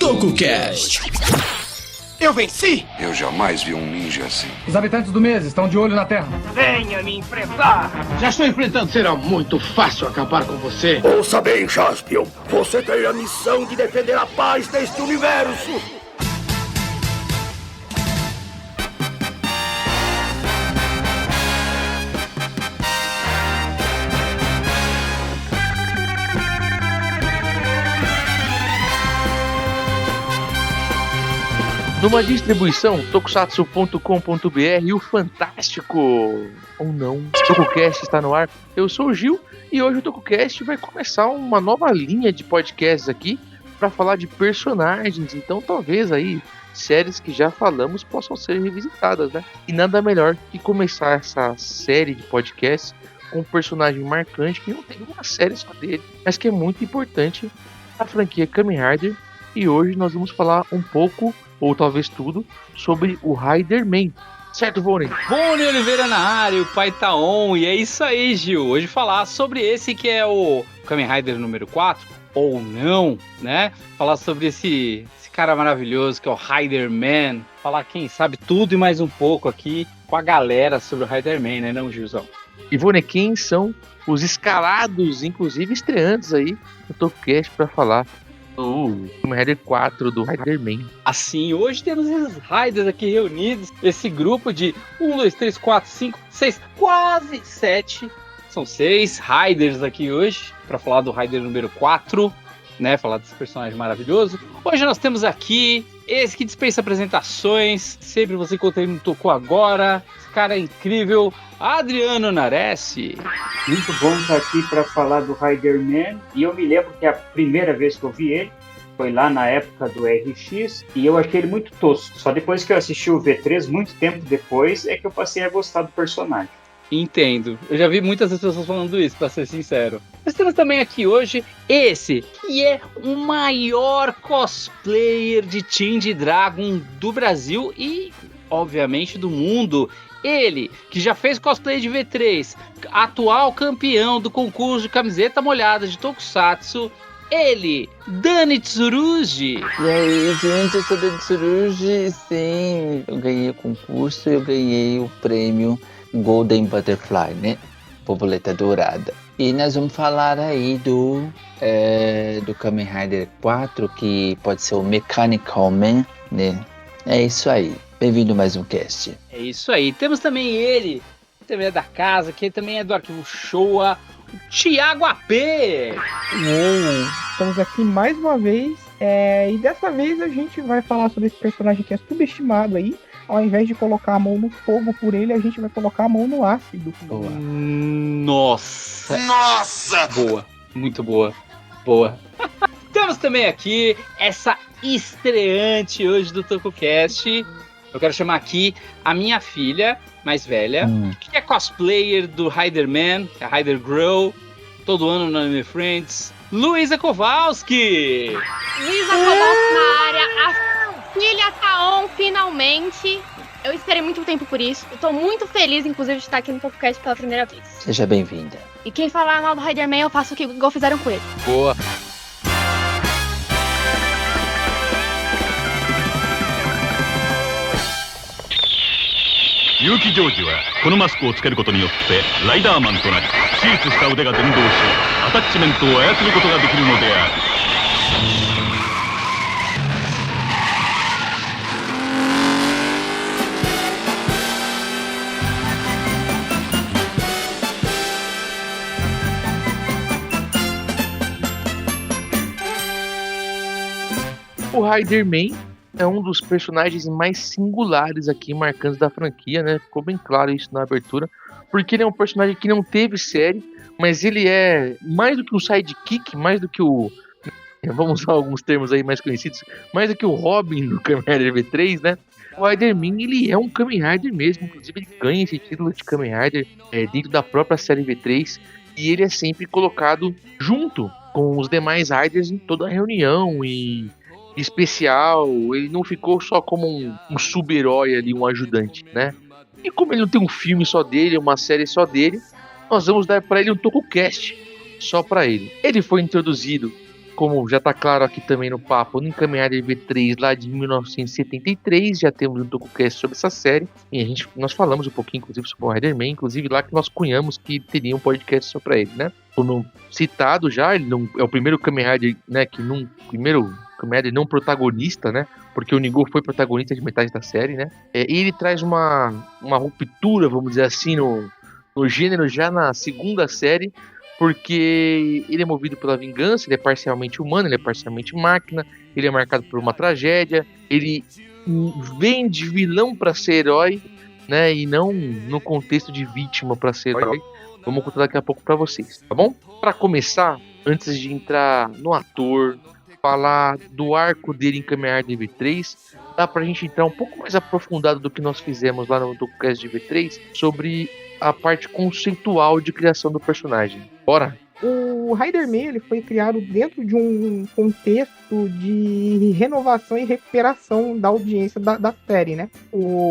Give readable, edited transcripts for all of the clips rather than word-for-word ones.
TokuCast. Eu venci! Eu jamais vi um ninja assim. Os habitantes do mês estão de olho na Terra. Venha me enfrentar! Já estou enfrentando. Será muito fácil acabar com você. Ouça bem, Jaspion. Você tem a missão de defender a paz deste universo. Numa distribuição tokusatsu.com.br e o fantástico, ou não, TokuCast está no ar. Eu sou o Gil e hoje o TokuCast vai começar uma nova linha de podcasts aqui para falar de personagens. Então talvez aí séries que já falamos possam ser revisitadas, né? E nada melhor que começar essa série de podcasts com um personagem marcante que não tem uma série só dele, mas que é muito importante na franquia Kamen Rider. E hoje nós vamos falar um pouco, ou talvez tudo, sobre o Riderman. Certo, Vone? Vone Oliveira na área, o pai tá on, e é isso aí, Gil. Hoje falar sobre esse que é o Kamen Rider número 4, ou não, né? Falar sobre esse cara maravilhoso que é o Riderman. Falar, quem sabe, tudo e mais um pouco aqui com a galera sobre o Riderman, né, não, Gilzão? Ivone, quem são os escalados, inclusive estreantes aí, no TokuCast para falar do Kamen Rider 4 do Riderman? Assim, hoje temos esses Riders aqui reunidos, esse grupo de 1, 2, 3, 4, 5, 6, quase 7. São 6 Riders aqui hoje, para falar do Rider número 4, né? Falar desse personagem maravilhoso. Hoje nós temos aqui esse que dispensa apresentações, sempre você encontra ele no Toku Agora. Esse cara é incrível, Adriano Nares. Muito bom estar aqui para falar do Riderman. E eu me lembro que a primeira vez que eu vi ele foi lá na época do RX e eu achei ele muito tosco. Só depois que eu assisti o V3, muito tempo depois, é que eu passei a gostar do personagem. Entendo. Eu já vi muitas pessoas falando isso, pra ser sincero. Nós temos também aqui hoje esse, que é o maior cosplayer de Change Dragon do Brasil e, obviamente, do mundo. Ele, que já fez cosplay de V3, atual campeão do concurso de camiseta molhada de Tokusatsu, ele, Dani Tsurugi. E aí, gente, eu sou Dani Tsurugi, sim, eu ganhei o concurso, eu ganhei o prêmio Golden Butterfly, né? Borboleta Dourada. E nós vamos falar aí do Kamen Rider 4, que pode ser o Mechanical Man, né? É isso aí. Bem-vindo a mais um cast. É isso aí. Temos também ele, que também é da casa, que também é do Arquivo Showa, o Thiago AP. Estamos aqui mais uma vez, e dessa vez a gente vai falar sobre esse personagem que é subestimado aí. Ao invés de colocar a mão no fogo por ele, a gente vai colocar a mão no ácido. Boa. Nossa! Boa, muito boa. Boa. Temos também aqui essa estreante hoje do TokuCast. Eu quero chamar aqui a minha filha mais velha, que é cosplayer do Riderman, a Rider Girl, todo ano no Anime Friends, Luísa Kowalski. Luísa Kowalski na área, a filha tá on finalmente. Eu esperei muito tempo por isso. Eu tô muito feliz, inclusive, de estar aqui no TokuCast pela primeira vez. Seja bem-vinda. E quem falar mal do Riderman, eu faço o que igual fizeram com ele. Boa. Yuki Joji はこのマスクをつけることによってライダーマンとなり手術した腕が連動しアタッチメントを操ることができるのである。O Riderman é um dos personagens mais singulares aqui, marcantes da franquia, né? Ficou bem claro isso na abertura, porque ele é um personagem que não teve série, mas ele é mais do que um sidekick, mais do que o... Vamos usar alguns termos aí mais conhecidos, mais do que o Robin do Kamen Rider V3, né? O Riderman, ele é um Kamen Rider mesmo, inclusive ele ganha esse título de Kamen Rider dentro da própria série V3, e ele é sempre colocado junto com os demais Riders em toda a reunião e... especial, ele não ficou só como um sub-herói ali, um ajudante, né? E como ele não tem um filme só dele, uma série só dele, nós vamos dar para ele um TokuCast só para ele. Ele foi introduzido como já tá claro aqui também no papo, no Kamen Rider V3 lá de 1973, já temos um DokuCast sobre essa série, e nós falamos um pouquinho, inclusive, sobre o Riderman, inclusive lá que nós cunhamos que teria um podcast só pra ele, né? Como citado já, ele não, é o primeiro Kamen Rider, né, primeiro Kamen Rider não protagonista, né? Porque o Ningô foi protagonista de metade da série, né? E ele traz uma ruptura, vamos dizer assim, no gênero já na segunda série, porque ele é movido pela vingança, ele é parcialmente humano, ele é parcialmente máquina, ele é marcado por uma tragédia, ele vem de vilão para ser herói, né? E não no contexto de vítima para ser herói. Vamos contar daqui a pouco para vocês, tá bom? Para começar, antes de entrar no ator, falar do arco dele em Kamen Rider V3, dá pra gente entrar um pouco mais aprofundado do que nós fizemos lá no DokuCast de V3 sobre a parte conceitual de criação do personagem. Bora! O Riderman ele foi criado dentro de um contexto de renovação e recuperação da audiência da série, né?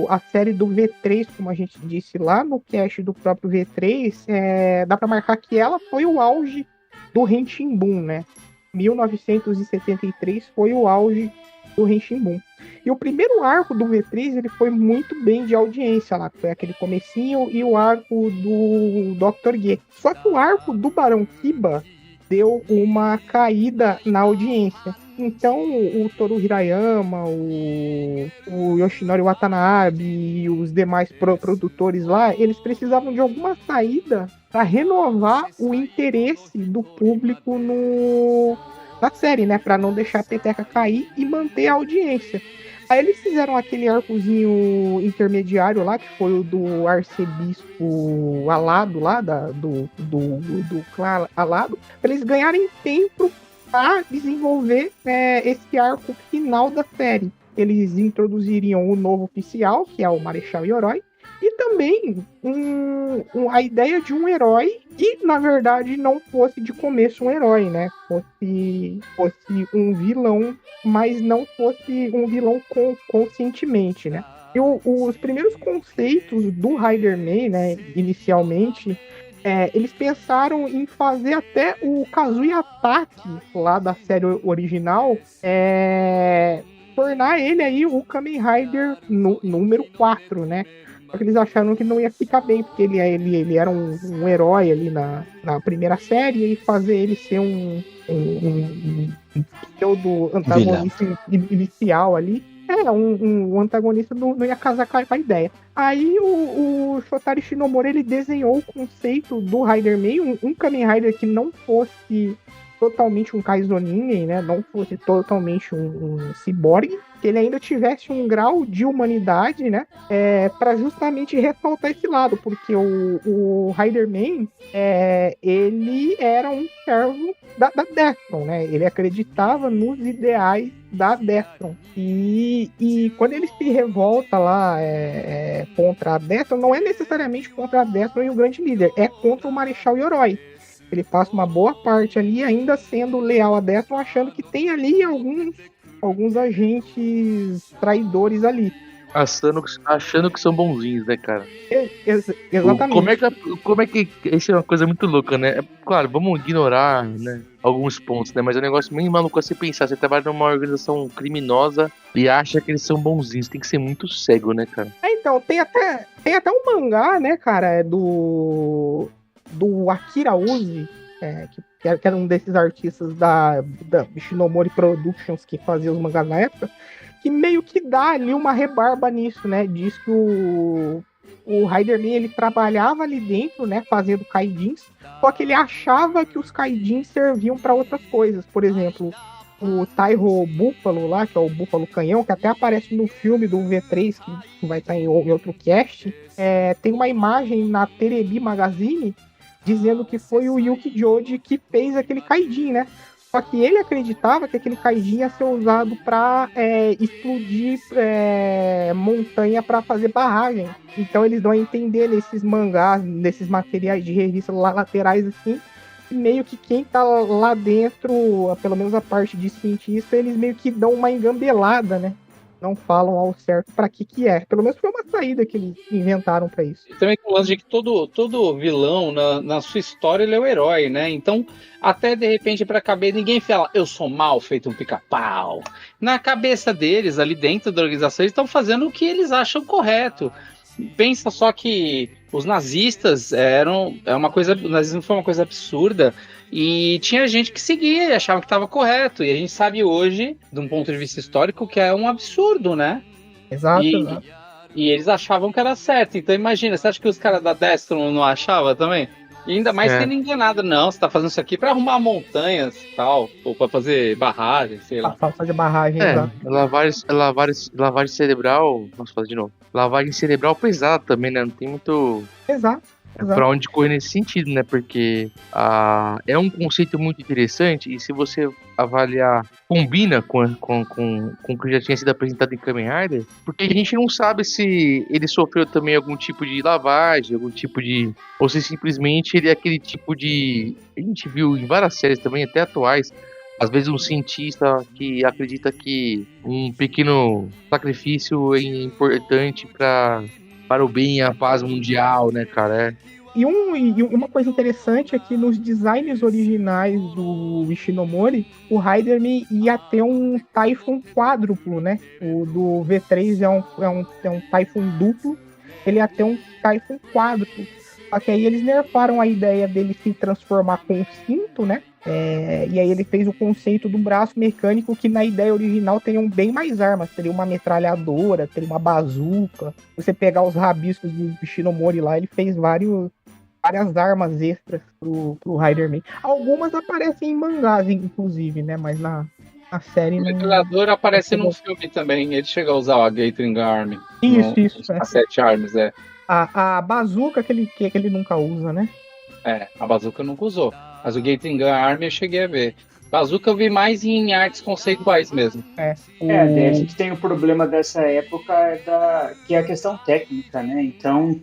A série do V3, como a gente disse lá no cast do próprio V3, dá pra marcar que ela foi o auge do Henshin Boom, né? 1973 foi o auge do Henshin Boom. E o primeiro arco do V3 ele foi muito bem de audiência lá, foi aquele comecinho, e o arco do Dr. Ge. Só que o arco do Barão Kiba deu uma caída na audiência. Então o Toru Hirayama, o Yoshinori Watanabe e os demais produtores lá, eles precisavam de alguma saída para renovar o interesse do público na série, né? Para não deixar a peteca cair e manter a audiência. Aí eles fizeram aquele arcozinho intermediário lá, que foi o do arcebispo Alado lá, do clã Alado, para eles ganharem tempo para desenvolver esse arco final da série. Eles introduziriam o novo oficial, que é o Marechal Yoroi, e também a ideia de um herói que, na verdade, não fosse de começo um herói, né? Fosse um vilão, mas não fosse um vilão conscientemente, né? E os primeiros conceitos do Riderman, né, inicialmente, eles pensaram em fazer até o Kazuya Taki, lá da série original, tornar ele aí o Kamen Rider número 4, né? Só que eles acharam que não ia ficar bem, porque ele era um herói ali na primeira série, e fazer ele ser um pseudo antagonista inicial ali, um antagonista não ia casar com a ideia. Aí o Shotari Shinomura ele desenhou o conceito do Riderman, um Kamen Rider que não fosse totalmente um Kaizonin, né? Não fosse totalmente um ciborgue, que ele ainda tivesse um grau de humanidade, né? Para justamente ressaltar esse lado, porque o Riderman, ele era um servo da Destron, né? Ele acreditava nos ideais da Destron. E quando ele se revolta lá contra a Destron, não é necessariamente contra a Destron e o grande líder, é contra o Marechal Yoroi. Ele passa uma boa parte ali ainda sendo leal a Destron, achando que tem ali alguns agentes traidores ali. Achando que são bonzinhos, né, cara? Exatamente. Como é que isso é uma coisa muito louca, né? Claro, vamos ignorar, né, alguns pontos, né? Mas é um negócio meio maluco a se pensar. Você trabalha numa organização criminosa e acha que eles são bonzinhos. Tem que ser muito cego, né, cara? Então, tem até um mangá, né, cara, do Akira Uzi, que era um desses artistas da Shinomori Productions que fazia os mangás na época, que meio que dá ali uma rebarba nisso, né? Diz que o Riderman ele trabalhava ali dentro, né, fazendo kaidins, só que ele achava que os kaidins serviam para outras coisas. Por exemplo, o Tairo Búfalo lá, que é o Búfalo Canhão, que até aparece no filme do V3, que vai estar em outro cast, tem uma imagem na Terebi Magazine dizendo que foi o Yuki Joji que fez aquele kaidin, né? Só que ele acreditava que aquele kaidin ia ser usado para explodir montanha para fazer barragem. Então eles dão a entender nesses mangás, nesses materiais de revista laterais assim, meio que quem tá lá dentro, pelo menos a parte de cientista, eles meio que dão uma engambelada, né? não falam ao certo pra que é. Pelo menos foi uma saída que eles inventaram pra isso. E também com o lance de que todo vilão, na sua história, ele é o herói, né? Então, até de repente, pra cabeça, ninguém fala, eu sou mal, feito um pica-pau. Na cabeça deles, ali dentro da organização, eles estão fazendo o que eles acham correto. Pensa só que os nazistas o nazismo foi uma coisa absurda e tinha gente que seguia e achava que estava correto. E a gente sabe hoje, de um ponto de vista histórico, que é um absurdo, né? Exato. E eles achavam que era certo. Então imagina, você acha que os caras da Destron não achavam também? E ainda mais tendo enganado, não. Você tá fazendo isso aqui pra arrumar montanhas e tal, ou pra fazer barragem, sei lá. Pra fazer barragem, exato. Lavagem cerebral. Vamos fazer de novo. Lavagem cerebral pesada também, né? Não tem muito. Exato. Pra onde correr nesse sentido, né? Porque é um conceito muito interessante e se você avaliar, combina com o que já tinha sido apresentado em Kamen Rider, porque a gente não sabe se ele sofreu também algum tipo de lavagem, ou se simplesmente ele é aquele tipo de... A gente viu em várias séries também, até atuais, às vezes um cientista que acredita que um pequeno sacrifício é importante para o bem e a paz mundial, né, cara? E uma coisa interessante é que nos designs originais do Ishinomori, o Riderman ia ter um Typhon quádruplo, né? O do V3 é um Typhon duplo, ele ia ter um Typhon quádruplo. Só que aí eles nerfaram a ideia dele se transformar com o cinto, né? E aí ele fez o conceito do braço mecânico, que na ideia original teriam bem mais armas. Teria uma metralhadora, teria uma bazuca. Se você pegar os rabiscos do Ishinomori lá, ele fez várias armas extras pro Riderman. Algumas aparecem em mangás, inclusive, né? Mas na série... O metralhador aparece num filme também. Ele chega a usar a Gatling Arm. Isso. As 7 armas, A bazuca que ele nunca usa, né? A bazuca nunca usou. Mas o Gatling Arm eu cheguei a ver. Bazooka eu vi mais em artes conceituais mesmo. A gente tem o problema dessa época que é a questão técnica, né? Então,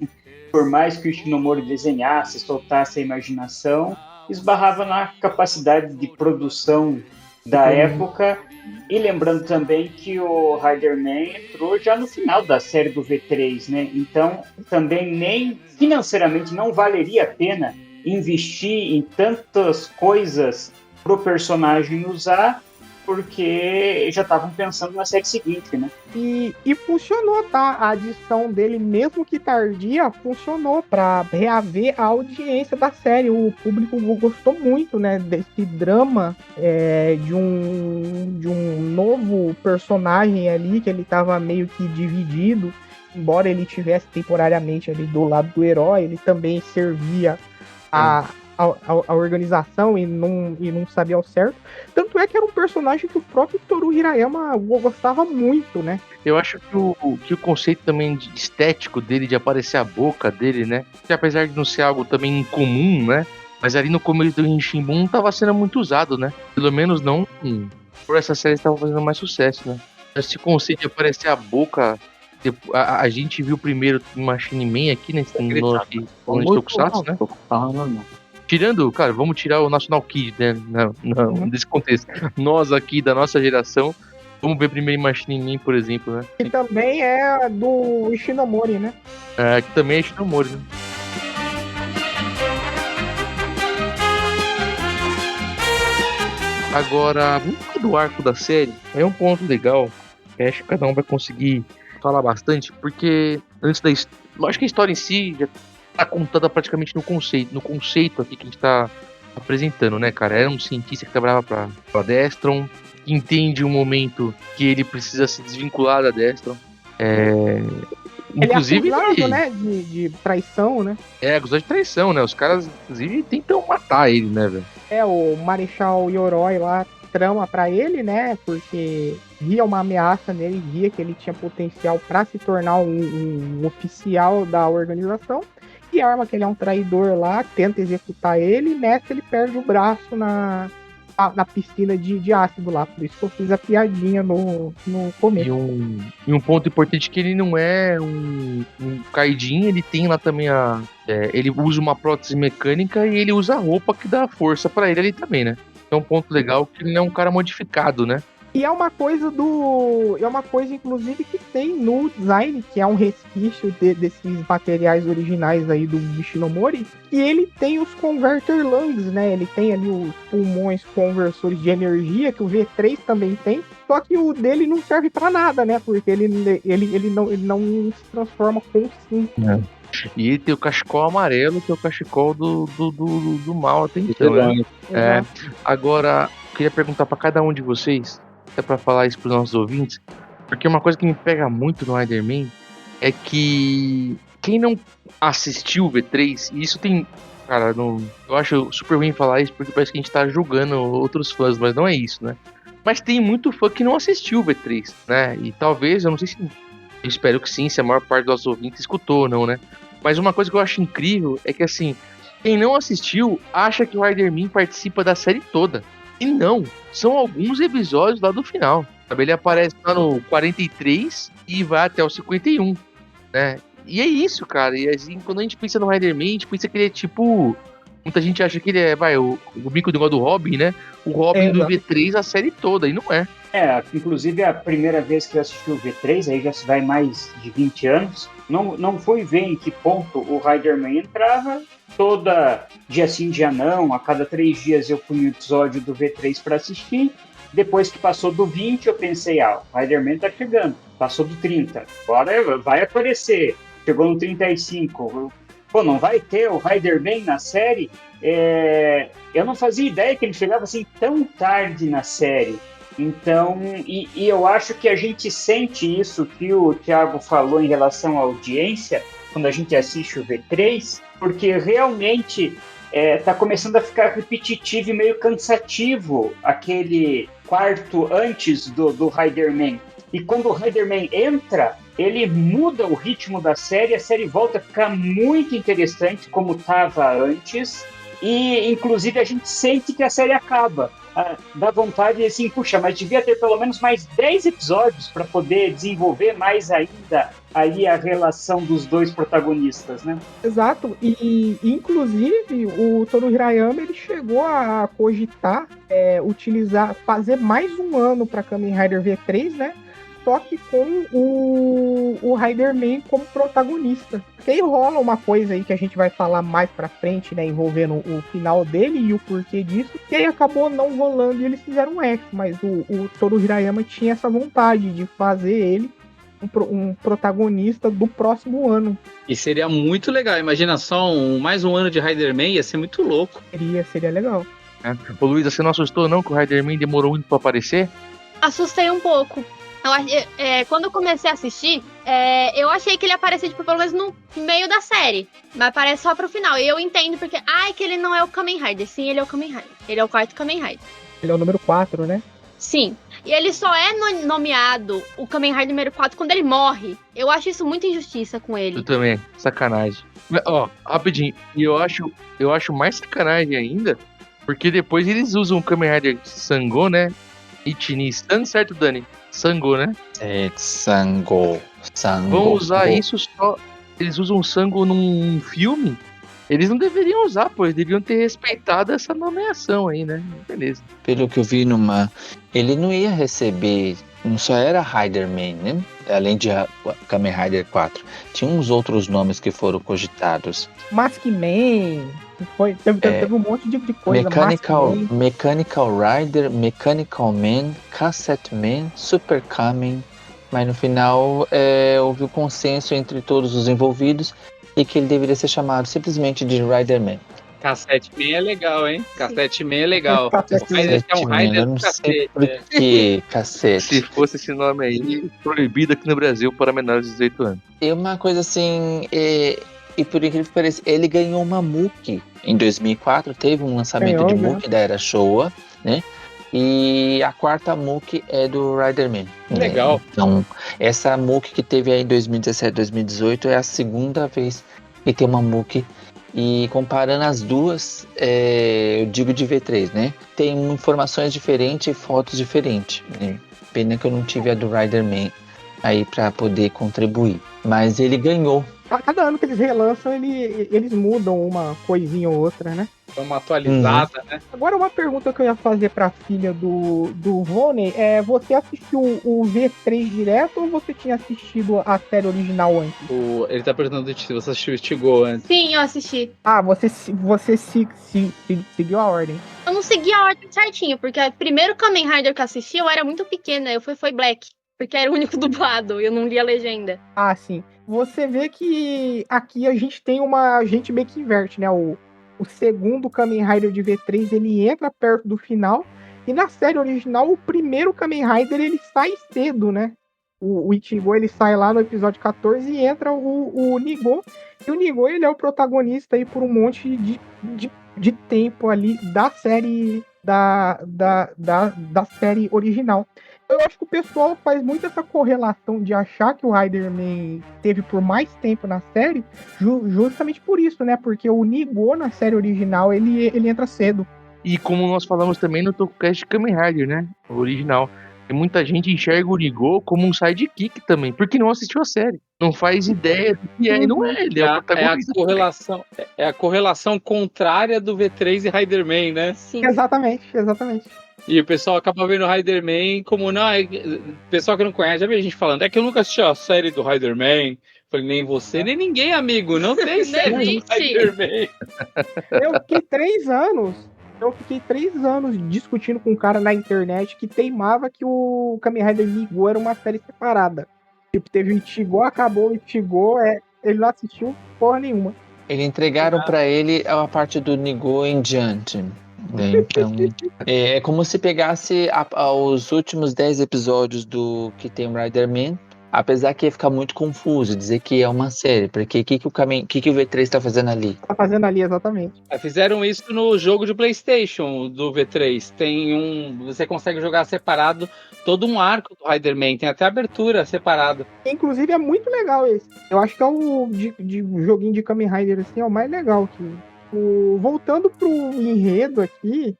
por mais que o Ishinomori desenhasse, soltasse a imaginação, esbarrava na capacidade de produção da época. E lembrando também que o Riderman entrou já no final da série do V3, né? Então, também nem financeiramente não valeria a pena investir em tantas coisas pro personagem usar, porque já estavam pensando na série seguinte, né? E funcionou, tá? A adição dele, mesmo que tardia, funcionou pra reaver a audiência da série. O público gostou muito, né? Desse drama de um novo personagem ali, que ele tava meio que dividido. Embora ele tivesse temporariamente ali do lado do herói, ele também servia a organização e não sabia ao certo. Tanto é que era um personagem que o próprio Toru Hirayama gostava muito, né? Eu acho que o conceito também estético dele, de aparecer a boca dele, né? Que apesar de não ser algo também incomum, né? Mas ali no começo do Henshinbun não estava sendo muito usado, né? Pelo menos não por essa série estava fazendo mais sucesso, né? Esse conceito de aparecer a boca... A gente viu primeiro Machine Man aqui, né? No Tokusatsu, né? Tirando, cara, vamos tirar o National Kid, né? Desse contexto. Nós aqui, da nossa geração, vamos ver primeiro Machine Man, por exemplo, né? Que também é do Ishinomori, né? Que também é Ishinomori, né? Agora, vamos falar do arco da série. É um ponto legal. Acho que cada um vai conseguir falar bastante, porque antes da acho que a história em si já tá contada praticamente no conceito aqui que a gente tá apresentando, né, cara? Era um cientista que trabalhava pra Destron, que entende um momento que ele precisa se desvincular da Destron. Inclusive, ele é acusado, né, de traição, né? Acusado de traição, né? Os caras, inclusive, tentam matar ele, né, velho? O Marechal Yoroi lá trama pra ele, né? Porque via uma ameaça nele, via que ele tinha potencial pra se tornar um oficial da organização, e arma que ele é um traidor lá, tenta executar ele, e nessa ele perde o braço na piscina de ácido lá. Por isso que eu fiz a piadinha no começo. E um ponto importante é que ele não é um Kaijin, ele tem lá também ele usa uma prótese mecânica e ele usa a roupa que dá força pra ele ali também, né? É um ponto legal que ele não é um cara modificado, né? E é uma coisa inclusive, que tem no design, que é um resquício desses materiais originais aí do Ishinomori. E ele tem os converter lungs, né? Ele tem ali os pulmões conversores de energia, que o V3 também tem. Só que o dele não serve pra nada, né? Porque ele não se transforma com 5. É. E ele tem o cachecol amarelo, que é o cachecol do mal até então, né? Agora, eu queria perguntar pra cada um de vocês, até pra falar isso pros nossos ouvintes, porque uma coisa que me pega muito no Riderman é que quem não assistiu o V3, e isso tem... Cara, eu acho super ruim falar isso, porque parece que a gente tá julgando outros fãs, mas não é isso, né? Mas tem muito fã que não assistiu o V3, né? E talvez, eu não sei se... Eu espero que sim, se a maior parte dos nossos ouvintes escutou ou não, né? Mas uma coisa que eu acho incrível é que, assim, quem não assistiu acha que o Riderman participa da série toda. E não, são alguns episódios lá do final. Sabe? Ele aparece lá no 43 e vai até o 51, né? E é isso, cara. E assim, quando a gente pensa no Riderman, a gente pensa que ele é tipo... Muita gente acha que ele é, o bico do negócio do Robin, né? O Robin do V3 a série toda, e não é. Inclusive a primeira vez que eu assisti o V3, aí já se vai mais de 20 anos, não foi ver em que ponto o Riderman entrava, toda dia sim, dia não, a cada 3 dias eu punho um episódio do V3 para assistir. Depois que passou do 20, eu pensei, o Riderman tá chegando, passou do 30, agora vai aparecer, chegou no 35, pô, não vai ter o Riderman na série? Eu não fazia ideia que ele chegava assim tão tarde na série. Então, e eu acho que a gente sente isso que o Thiago falou em relação à audiência, quando a gente assiste o V3, porque realmente tá começando a ficar repetitivo e meio cansativo aquele quarto antes do Riderman. E quando o Riderman entra, ele muda o ritmo da série, a série volta a ficar muito interessante como estava antes, e inclusive a gente sente que a série acaba. Dá vontade assim, puxa, mas devia ter pelo menos mais 10 episódios para poder desenvolver mais ainda aí a relação dos dois protagonistas, né? Exato, e inclusive o Toru Hirayama ele chegou a cogitar fazer mais um ano para Kamen Rider V3, né? Só que com o Riderman como protagonista. Porque aí rola uma coisa aí que a gente vai falar mais pra frente, né? Envolvendo o final dele e o porquê disso. E aí acabou não rolando e eles fizeram um X. Mas o Toru Hirayama tinha essa vontade de fazer ele um protagonista do próximo ano. E seria muito legal. Imagina só mais um ano de Riderman, ia ser muito louco. Seria legal. Ô Luísa, você não assustou não que o Riderman demorou muito pra aparecer? Assustei um pouco. Quando eu comecei a assistir, eu achei que ele aparecia, tipo, pelo menos no meio da série. Mas aparece só pro final. E eu entendo porque, que ele não é o Kamen Rider. Sim, ele é o Kamen Rider. Ele é o quarto Kamen Rider. Ele é o número 4, né? Sim. E ele só é nomeado o Kamen Rider número 4 quando ele morre. Eu acho isso muita injustiça com ele. Eu também, sacanagem. Ó, rapidinho. E eu acho mais sacanagem ainda, porque depois eles usam o Kamen Rider Sango, né? Ichini-san, certo, Dani? Sango, né? Sango. Vão usar isso só... Eles usam o Sango num filme? Eles não deveriam usar, pois deveriam ter respeitado essa nomeação aí, né? Beleza. Pelo que eu vi ele não ia receber... Não só era Riderman, né? Além de Kamen Rider 4. Tinha uns outros nomes que foram cogitados. Maskman... Teve um monte de coisa. Mechanical Rider, Mechanical Man, Cassette Man, Super Kamen. Mas no final houve o consenso entre todos os envolvidos e que ele deveria ser chamado simplesmente de Riderman. Cassette Man é legal, hein? Cassette Man é legal. O Rider é um Rider do cacete. Por que cacete? Se fosse esse nome aí, proibido aqui no Brasil para menores de 18 anos. E uma coisa assim... E por incrível que pareça, ele ganhou uma Muki. Em 2004 teve um lançamento de Muki da Era Showa, né? E a quarta Muki é do Riderman. Legal. Né? Então, essa Muki que teve aí em 2017, 2018 é a segunda vez que tem uma Muki. E comparando as duas, eu digo de V3, né? Tem informações diferentes e fotos diferentes. Né? Pena que eu não tive a do Riderman aí para poder contribuir. Mas ele ganhou Cada ano que eles relançam, eles mudam uma coisinha ou outra, né? Dá uma atualizada, né? Agora, uma pergunta que eu ia fazer pra filha do Rony é: você assistiu o V3 direto ou você tinha assistido a série original antes? Ele tá perguntando se você assistiu o Stigo antes. Sim, eu assisti. Ah, você seguiu a ordem. Eu não segui a ordem certinho, porque o primeiro Kamen Rider que eu assisti, eu era muito pequena, foi Black. Porque era o único dublado, eu não li a legenda. Ah, sim. Você vê que aqui a gente tem a gente meio que inverte, né? O segundo Kamen Rider de V3, ele entra perto do final. E na série original, o primeiro Kamen Rider, ele sai cedo, né? O Ichigo, ele sai lá no episódio 14 e entra o Nigo. E o Nigo, ele é o protagonista aí por um monte de tempo ali da série da série original. Eu acho que o pessoal faz muito essa correlação de achar que o Riderman teve por mais tempo na série, justamente por isso, né? Porque o Nigo na série original, ele entra cedo. E como nós falamos também no Tokukast Kamen Rider, né? O original. E muita gente enxerga o Nigo como um sidekick também, porque não assistiu a série. Não faz ideia do que é, e não é. Ele é o protagonista. É a correlação contrária do V3 e Riderman, né? Sim. Exatamente. E o pessoal acaba vendo o Riderman como... Não, pessoal que não conhece, já vi a gente falando, é que eu nunca assisti a série do Riderman. Falei, nem você, nem ninguém, amigo. Não tem série do Riderman. Eu fiquei 3 anos discutindo com um cara na internet que teimava que o Kamen Rider Nigo era uma série separada. Tipo, teve o Ichigo, acabou o Ichigo, ele não assistiu porra nenhuma. Eles entregaram pra ele a parte do Nigo em diante. Então, é como se pegasse os últimos 10 episódios do que tem o Riderman, apesar que ia ficar muito confuso dizer que é uma série, porque o que o V3 tá fazendo ali? Tá fazendo ali, exatamente. Fizeram isso no jogo de PlayStation do V3. Você consegue jogar separado todo um arco do Riderman, tem até abertura separada. Inclusive é muito legal esse. Eu acho que é o de joguinho de Kamen Rider assim, é o mais legal que... Voltando pro enredo aqui,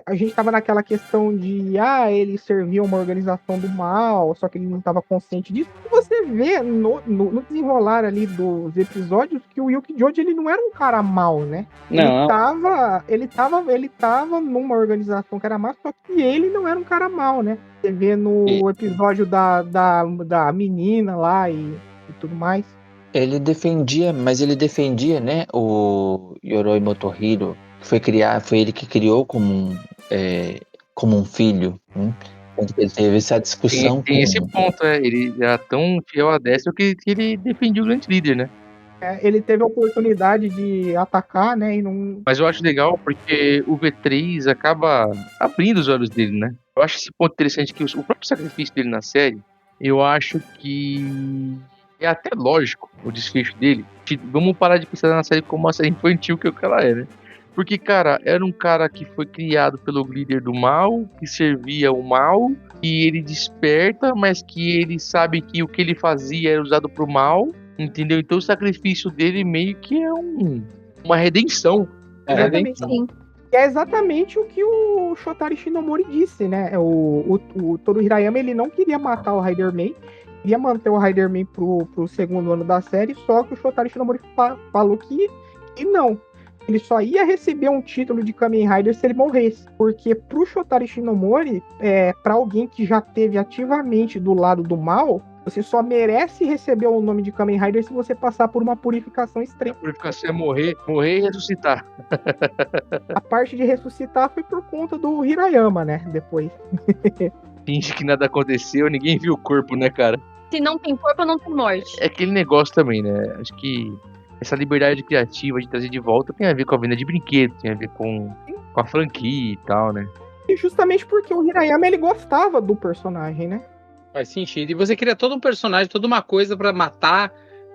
a gente tava naquela questão de ele servia uma organização do mal, só que ele não tava consciente disso. E você vê no desenrolar ali dos episódios que o Yuki Joji, ele não era um cara mau, né? Não. Ele tava numa organização que era má, só que ele não era um cara mau, né? Você vê no episódio da menina lá e tudo mais. Ele defendia, né, o Yoroi Motohiro, que foi ele que criou como um filho, né? Ele teve essa discussão. Tem esse ponto, ele era tão fiel a Destro que ele defendia o grande líder, né? Ele teve a oportunidade de atacar, né, e não... Mas eu acho legal porque o V3 acaba abrindo os olhos dele, né? Eu acho esse ponto interessante que o próprio sacrifício dele na série, eu acho que... é até lógico o desfecho dele. Vamos parar de pensar na série como uma série infantil, que é o que ela é, né? Porque, cara, era um cara que foi criado pelo líder do mal, que servia o mal, e ele desperta, mas que ele sabe que o que ele fazia era usado pro mal, entendeu? Então o sacrifício dele meio que é uma redenção. Exatamente. Sim. E é exatamente o que o Shotari Shinomori disse, né? O Toru Hirayama, ele não queria matar o Riderman, ia manter o Riderman pro segundo ano da série, só que o Shotari Shinomori falou que não. Ele só ia receber um título de Kamen Rider se ele morresse. Porque pro Shotari Shinomori, pra alguém que já teve ativamente do lado do mal, você só merece receber o nome de Kamen Rider se você passar por uma purificação extrema. A purificação é morrer e ressuscitar. A parte de ressuscitar foi por conta do Hirayama, né? Depois. Finge que nada aconteceu, ninguém viu o corpo, né, cara? Se não tem corpo, não tem morte. É aquele negócio também, né? Acho que essa liberdade criativa de trazer de volta tem a ver com a venda de brinquedos, tem a ver com a franquia e tal, né? E justamente porque o Hirayama, ele gostava do personagem, né? Faz sentido. E você cria todo um personagem, toda uma coisa pra matar,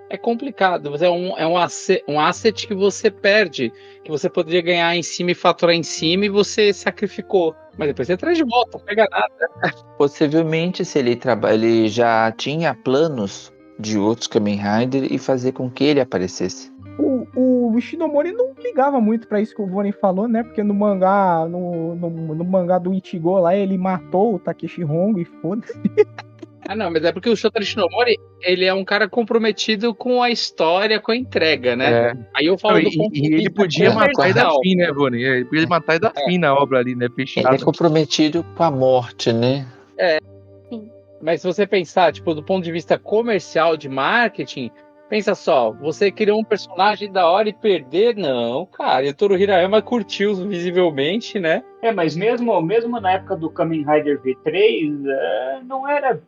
é complicado. Você um asset que você perde, que você poderia ganhar em cima e faturar em cima, e você sacrificou. Mas depois você traz de volta, não pega nada. Possivelmente, se ele já tinha planos de outros Kamen Rider e fazer com que ele aparecesse. O Shinomori não ligava muito pra isso que o Vonen falou, né? Porque no mangá do Ichigo lá, ele matou o Takeshi Hongo e foda-se. Ah, não, mas é porque o Shotaro Shinomori, ele é um cara comprometido com a história, com a entrega, né? É. Aí eu falo Não, do e ponto de ele vista podia matar e dar comercial. fim, né, Vone? Ele podia matar e dar fim na obra ali, né? Ele Fechado. é comprometido com a morte, né? Mas se você pensar, tipo, do ponto de vista comercial de marketing, pensa só, você criou um personagem da hora e perder? Não, cara. E o Toru Hirayama curtiu visivelmente, né? Mas mesmo na época do Kamen Rider V3, não era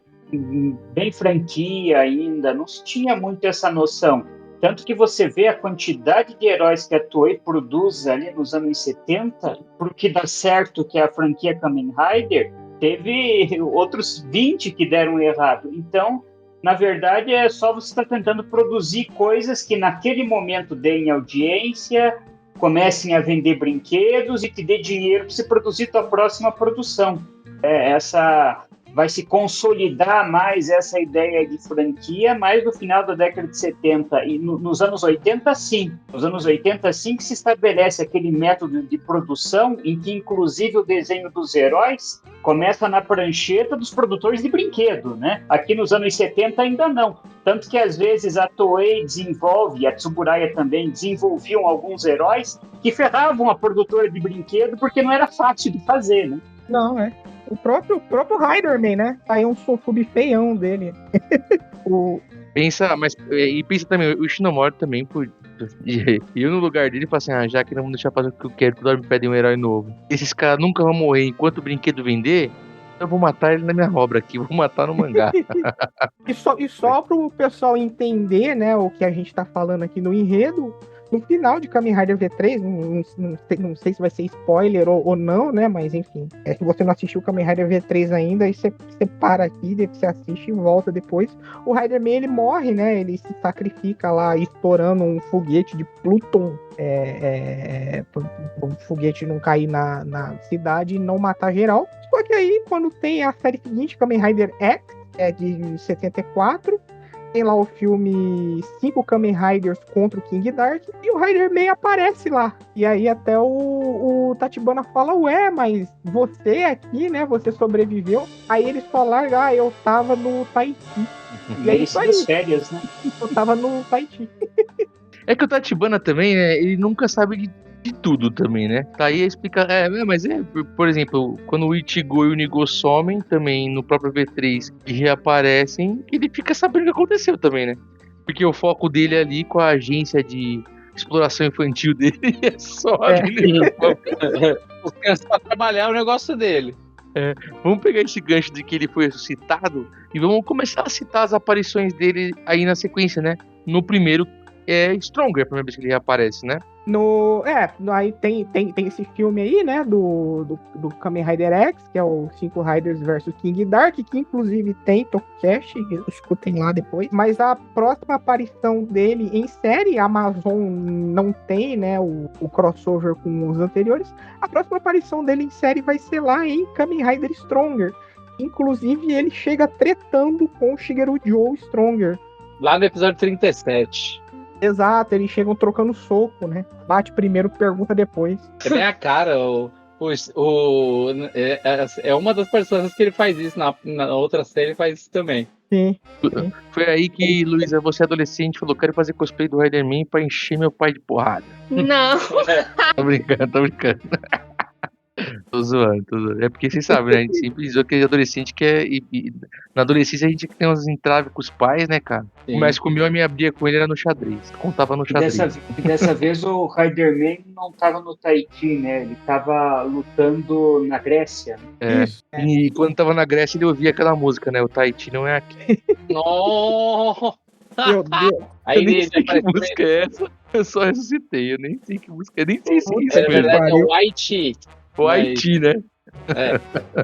bem franquia ainda, não se tinha muito essa noção. Tanto que você vê a quantidade de heróis que a Toei produz ali nos anos 70, porque dá certo que a franquia Kamen Rider teve outros 20 que deram errado. Então, na verdade, é só você estar tentando produzir coisas que naquele momento deem audiência, comecem a vender brinquedos e te dê dinheiro para você produzir tua próxima produção. Essa vai se consolidar mais essa ideia de franquia mais no final da década de 70 e nos anos 80, sim. Nos anos 80, sim, que se estabelece aquele método de produção em que, inclusive, o desenho dos heróis começa na prancheta dos produtores de brinquedo, né? Aqui nos anos 70 ainda não. Tanto que, às vezes, a Toei desenvolve, e a Tsuburaya também, desenvolviam alguns heróis que ferravam a produtora de brinquedo porque não era fácil de fazer, né? Não, o próprio Riderman, né? Aí um sofub feião dele. Pensa também, o Shinomori também, eu no lugar dele, falo assim, já que não vão deixar fazer o que eu quero, toda hora me pedem um herói novo. Esses caras nunca vão morrer enquanto o brinquedo vender, eu vou matar ele na minha obra aqui, vou matar no mangá. e só pro pessoal entender, né, o que a gente tá falando aqui no enredo, no final de Kamen Rider V3, não sei se vai ser spoiler ou não, né? Mas enfim, se você não assistiu Kamen Rider V3 ainda, aí você para aqui, você assiste e volta depois. O Riderman, ele morre, né? Ele se sacrifica lá, estourando um foguete de Pluton, o foguete não cair na cidade e não matar geral. Só que aí, quando tem a série seguinte, Kamen Rider X, de 74, tem lá o filme 5 Kamen Riders contra o King Dark e o Riderman aparece lá. E aí até o Tachibana fala, ué, mas você aqui, né, você sobreviveu. Aí eles falaram, eu tava no Tahiti. E é isso aí. Férias, né? Eu tava no Tahiti. É que o Tachibana também, né, ele nunca sabe de tudo também, né? Tá aí a explicar. Por exemplo, quando o Ichigo e o Nigo somem também no próprio V3 e reaparecem, ele fica sabendo o que aconteceu também, né? Porque o foco dele ali com a agência de exploração infantil dele é só o canso pra trabalhar o negócio dele. Vamos pegar esse gancho de que ele foi ressuscitado e vamos começar a citar as aparições dele aí na sequência, né? No primeiro é Stronger, a primeira vez que ele reaparece, né? Aí tem esse filme aí, né, do Kamen Rider X, que é o 5 Riders vs King Dark, que inclusive tem Tokucast, escutem lá depois. Mas a próxima aparição dele em série, a Amazon não tem, né, o crossover com os anteriores. A próxima aparição dele em série vai ser lá em Kamen Rider Stronger. Inclusive, ele chega tretando com o Shigeru Joe Stronger. Lá no episódio 37. Exato, eles chegam trocando soco, né? Bate primeiro, pergunta depois. É bem a cara, é uma das personagens que ele faz isso, na outra série ele faz isso também. Sim. Foi aí que, Luísa, você adolescente, falou, quero fazer cosplay do Riderman pra encher meu pai de porrada. Não. Tô brincando. Tô zoando. É porque vocês sabem, né? A gente sempre diz que adolescente quer. Na adolescência a gente tem uns entraves com os pais, né, cara? Sim. Mas comigo a minha briga com ele era no xadrez. Contava no xadrez. Dessa vez o Riderman não tava no Tahiti, né? Ele tava lutando na Grécia. E quando tava na Grécia ele ouvia aquela música, né? O Tahiti não é aqui. Nossa! Meu Deus. Aí eu nem sei que música é essa. Eu só ressuscitei. Eu nem sei que música é. Nem sei se é isso mesmo. É o Haiti. O Haiti, né?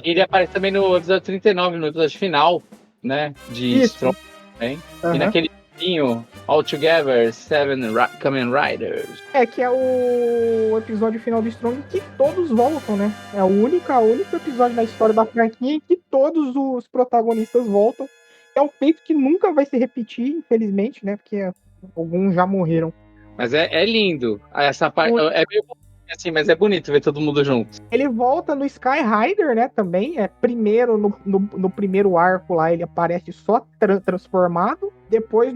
Ele aparece também no episódio 39, no episódio final, né? De Strong. E naquele filminho, All Together, 7 Kamen Riders. Que é o episódio final do Strong que todos voltam, né? É o único episódio da história da franquia em que todos os protagonistas voltam. É um feito que nunca vai se repetir, infelizmente, né? Porque alguns já morreram. Mas é lindo. Essa parte é meio assim, mas é bonito ver todo mundo junto. Ele volta no Sky Rider, né, também. Primeiro, no primeiro arco lá, ele aparece só transformado. Depois,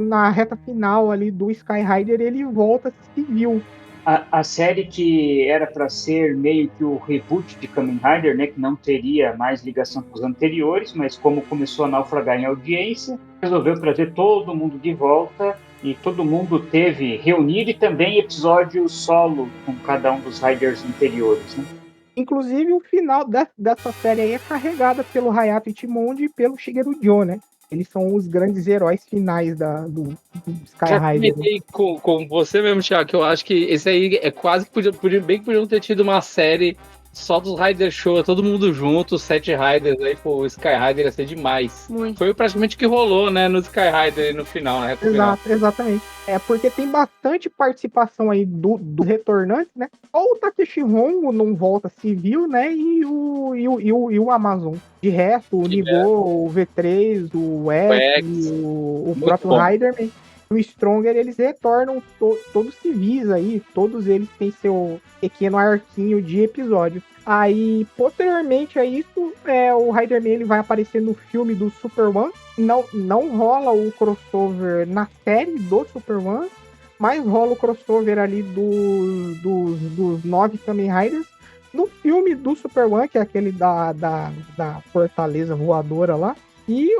na reta final ali do Sky Rider, ele volta civil. A série que era para ser meio que o reboot de Kamen Rider, né, que não teria mais ligação com os anteriores, mas como começou a naufragar em audiência, resolveu trazer todo mundo de volta e todo mundo teve reunir e também episódios solo com cada um dos Riders anteriores, né? Inclusive, o final dessa série aí é carregada pelo Hayato Ichimonji e pelo Shigeru Joe, né? Eles são os grandes heróis finais do Sky Rider. Com você mesmo, Thiago, que eu acho que esse aí é quase que podiam ter tido uma série só dos Rider Show, todo mundo junto, 7 Riders aí, pô, o Sky Rider ia ser demais. Muito. Foi praticamente o que rolou, né, no Sky Rider no final, né? Exatamente. Porque tem bastante participação aí do retornante, né? Ou o Takeshi Hongo não volta civil, né? E o Amazon. De resto, o Nigô, o V3, o X, o próprio Riderman. O Stronger, eles retornam todos civis aí, todos eles têm seu pequeno arquinho de episódio. Aí, posteriormente a isso, o Riderman ele vai aparecer no filme do Super One. Não rola o crossover na série do Super One, mas rola o crossover ali dos 9 Kamen Riders no filme do Super One, que é aquele da fortaleza voadora lá. E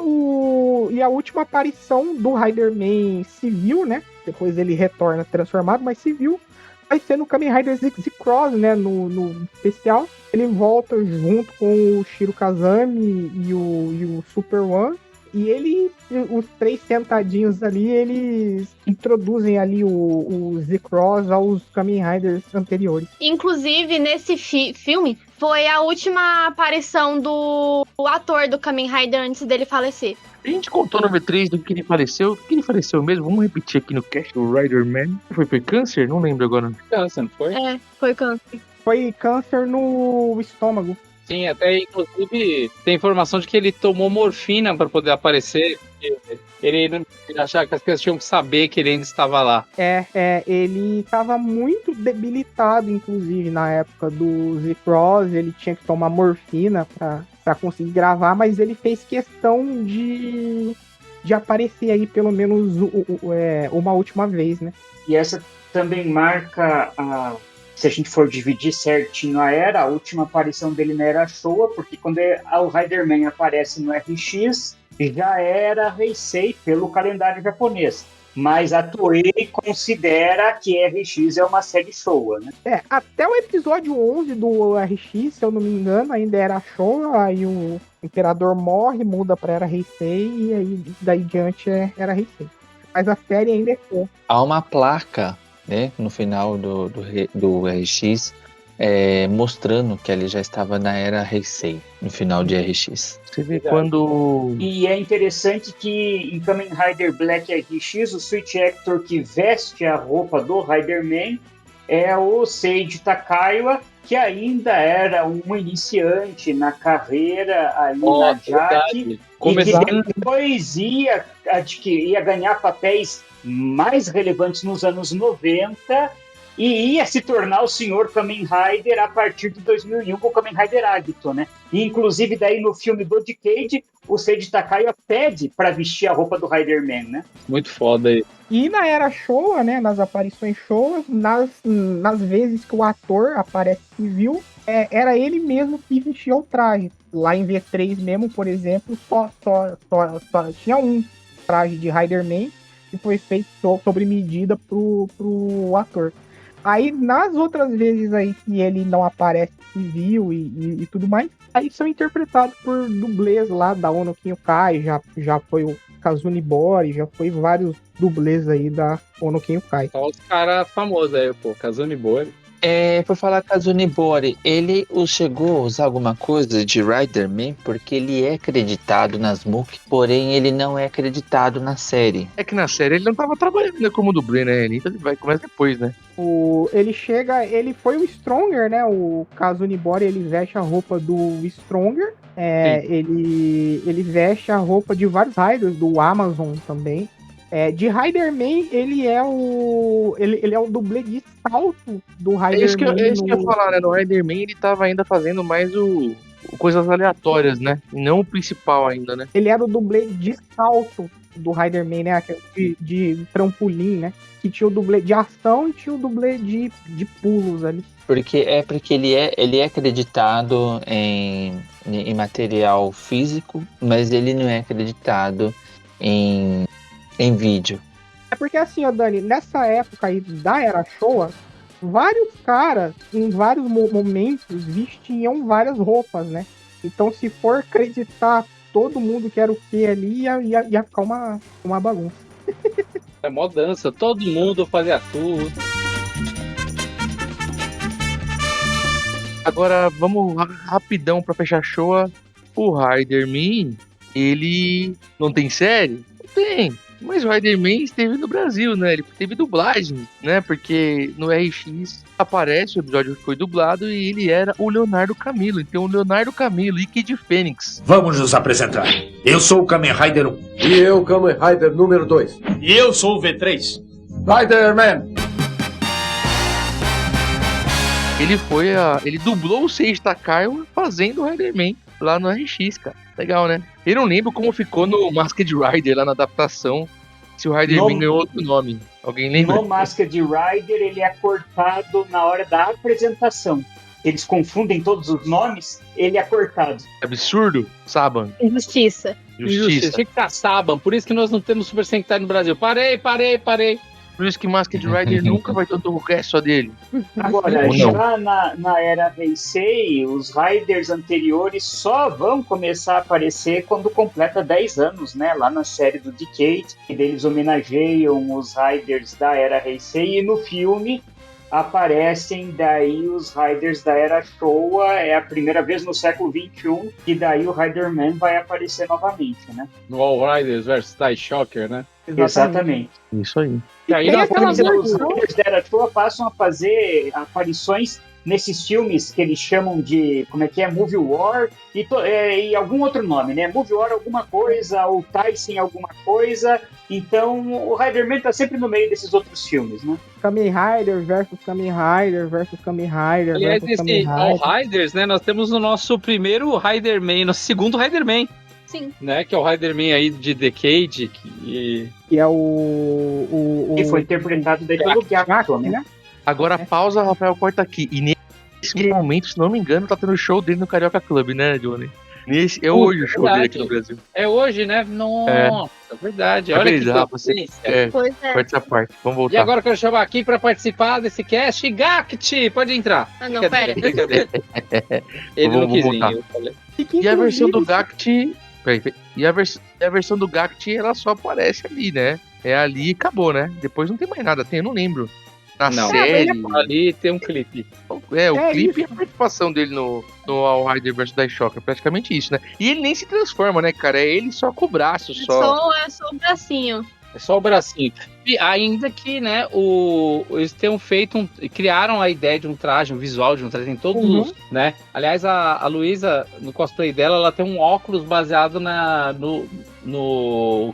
a última aparição do Riderman civil, né? Depois ele retorna transformado, mas civil, vai ser no Kamen Rider Z-Cross, né? No especial. Ele volta junto com o Shiro Kazami e o Super One. E os 3 sentadinhos ali, eles introduzem ali o Z-Cross aos Kamen Riders anteriores. Inclusive, nesse filme, foi a última aparição do ator do Kamen Rider antes dele falecer. A gente contou no V3 do que ele faleceu. Do que ele faleceu mesmo? Vamos repetir aqui no cast do Riderman. Foi câncer? Não lembro agora. Câncer, não foi? Foi câncer. Foi câncer no estômago. Sim, até inclusive tem informação de que ele tomou morfina para poder aparecer. Ele achava que as pessoas tinham que saber que ele ainda estava lá. Ele estava muito debilitado, inclusive, na época do Z-Cross. Ele tinha que tomar morfina para conseguir gravar, mas ele fez questão de aparecer aí pelo menos uma última vez, né? E essa também marca se a gente for dividir certinho a última aparição dele na Era Showa, porque quando o Riderman aparece no RX, já era Heisei pelo calendário japonês. Mas a Toei considera que RX é uma série Showa, né? Até o episódio 11 do RX, se eu não me engano, ainda era Showa, aí o Imperador morre, muda pra Era Heisei, e aí daí diante era Heisei. Mas a série ainda é Showa. Há uma placa, né, no final do RX, mostrando que ele já estava na Era Heisei, no final de RX. Você vê quando... E é interessante que em Kamen Rider Black RX, o Switch Hector que veste a roupa do Riderman é o Seiji Takaiwa, que ainda era um iniciante na carreira ali na Jack, e que depois ia ganhar papéis mais relevantes nos anos 90 e ia se tornar o senhor Kamen Rider a partir de 2001 com o Kamen Rider Agito, né? E inclusive daí no filme do Decade, o Seiji Takaiwa pede para vestir a roupa do Riderman, né? Muito foda aí. E na Era Showa, né, nas aparições Showa, nas vezes que o ator aparece civil, era ele mesmo que vestia o traje. Lá em V3 mesmo, por exemplo, só tinha um traje de Riderman que foi feito sobre medida pro ator. Aí, nas outras vezes aí que ele não aparece civil e tudo mais, aí são interpretados por dublês lá da Ono Kyukai, já foi o Kazuni Bori, já foi vários dublês aí da Ono Kyukai. Só os caras famosos aí, pô, Kazuni Bori. Por falar Kazuni Bori, ele chegou a usar alguma coisa de Riderman, porque ele é acreditado nas MOOC, porém ele não é acreditado na série. É que na série ele não tava trabalhando como dublê, né? Ele vai começar depois, né? Ele foi o Stronger, né? O Kazuni Bori, ele veste a roupa do Stronger. Ele veste a roupa de vários Riders, do Amazon também. De Riderman, ele é o dublê de salto do É Riderman. isso que eu ia falar, né? No Riderman ele tava ainda fazendo mais o coisas aleatórias, né? E não o principal ainda, né? Ele era o dublê de salto do Riderman, né? De trampolim, né? Que tinha o dublê de ação e tinha o dublê de pulos ali. Porque ele é acreditado em material físico, mas ele não é acreditado em vídeo. É porque assim, ó, Dani, nessa época aí da Era Showa, vários caras, em vários momentos, vestiam várias roupas, né? Então, se for acreditar todo mundo que era o que ali, ia ficar uma bagunça. É mó dança, todo mundo fazia tudo. Agora, vamos rapidão pra fechar a Showa. O Riderman, ele não tem série? Não tem. Mas o Riderman esteve no Brasil, né? Ele teve dublagem, né? Porque no RX aparece, o episódio foi dublado e ele era o Leonardo Camilo. Então, o Leonardo Camilo, Ikki de Fênix. Vamos nos apresentar. Eu sou o Kamen Rider 1. E eu, Kamen Rider número 2. E eu sou o V3. Riderman. Ele dublou o Seiji Takaiwa fazendo o Riderman lá no RX, cara. Legal, né? Eu não lembro como ficou no Masked Rider lá na adaptação. Se o Riderman ganhou outro nome. Alguém lembra? No Masked Rider ele é cortado na hora da apresentação. Eles confundem todos os nomes, ele é cortado. Absurdo, Saban. Injustiça. Justiça. Tinha que estar Saban, por isso que nós não temos Super Sentai no Brasil. Parei. Por isso que Masked Rider nunca vai ter o resto só dele. Agora, já na era Heisei, os Riders anteriores só vão começar a aparecer quando completa 10 anos, né? Lá na série do Decade, e eles homenageiam os Riders da era Heisei, e no filme aparecem daí os Riders da Era Showa. É a primeira vez no século XXI que daí o Riderman vai aparecer novamente, né? No All Riders vs Die Shocker, né? Exatamente. Isso aí. E aí Tem nós aquela temos os Riders da Era Showa passam a fazer aparições nesses filmes que eles chamam de, como é que é, Movie War, e algum outro nome, né? Movie War alguma coisa, ou Tyson alguma coisa. Então, o Riderman tá sempre no meio desses outros filmes, né? Kamen Rider versus Kamen Rider versus Kamen Rider. Aliás, versus esse Kamen All Rider. Riders, né? Nós temos o nosso primeiro Riderman, nosso segundo Riderman, Sim. né? Que é o Riderman aí de Decade, que Que é o Que foi interpretado daí pelo Gyakko, né? Agora pausa, Rafael, corta aqui. E nesse momento, se não me engano, tá tendo show dele no Carioca Club, né, Johnny? É hoje o show dele aqui no Brasil. é hoje, né? Nossa, verdade. Olha Beleza, que Rafa, coincidência. Pois é. corta essa parte. Vamos E voltar. agora eu quero chamar aqui pra participar desse cast Gakti, pode entrar. Ah, não, pera. Brincadeira. Ele não Vamos quis voltar. vir, eu falei. E a versão do Gakti... Peraí. E a versão do Gakti, ela só aparece ali, né? É ali e acabou, né? Depois não tem mais nada. Eu não lembro. Na Não, série... ali tem um clipe. O É clipe isso. e a participação dele no All Rider vs Die Shocker, praticamente isso, né? E ele nem se transforma, né, cara? É ele só com o braço, só. É só o bracinho. É só o bracinho. E ainda que, né, eles tenham feito criaram a ideia de um traje, um visual de um traje, tem todos os, né? Aliás, a Luísa, no cosplay dela, ela tem um óculos baseado no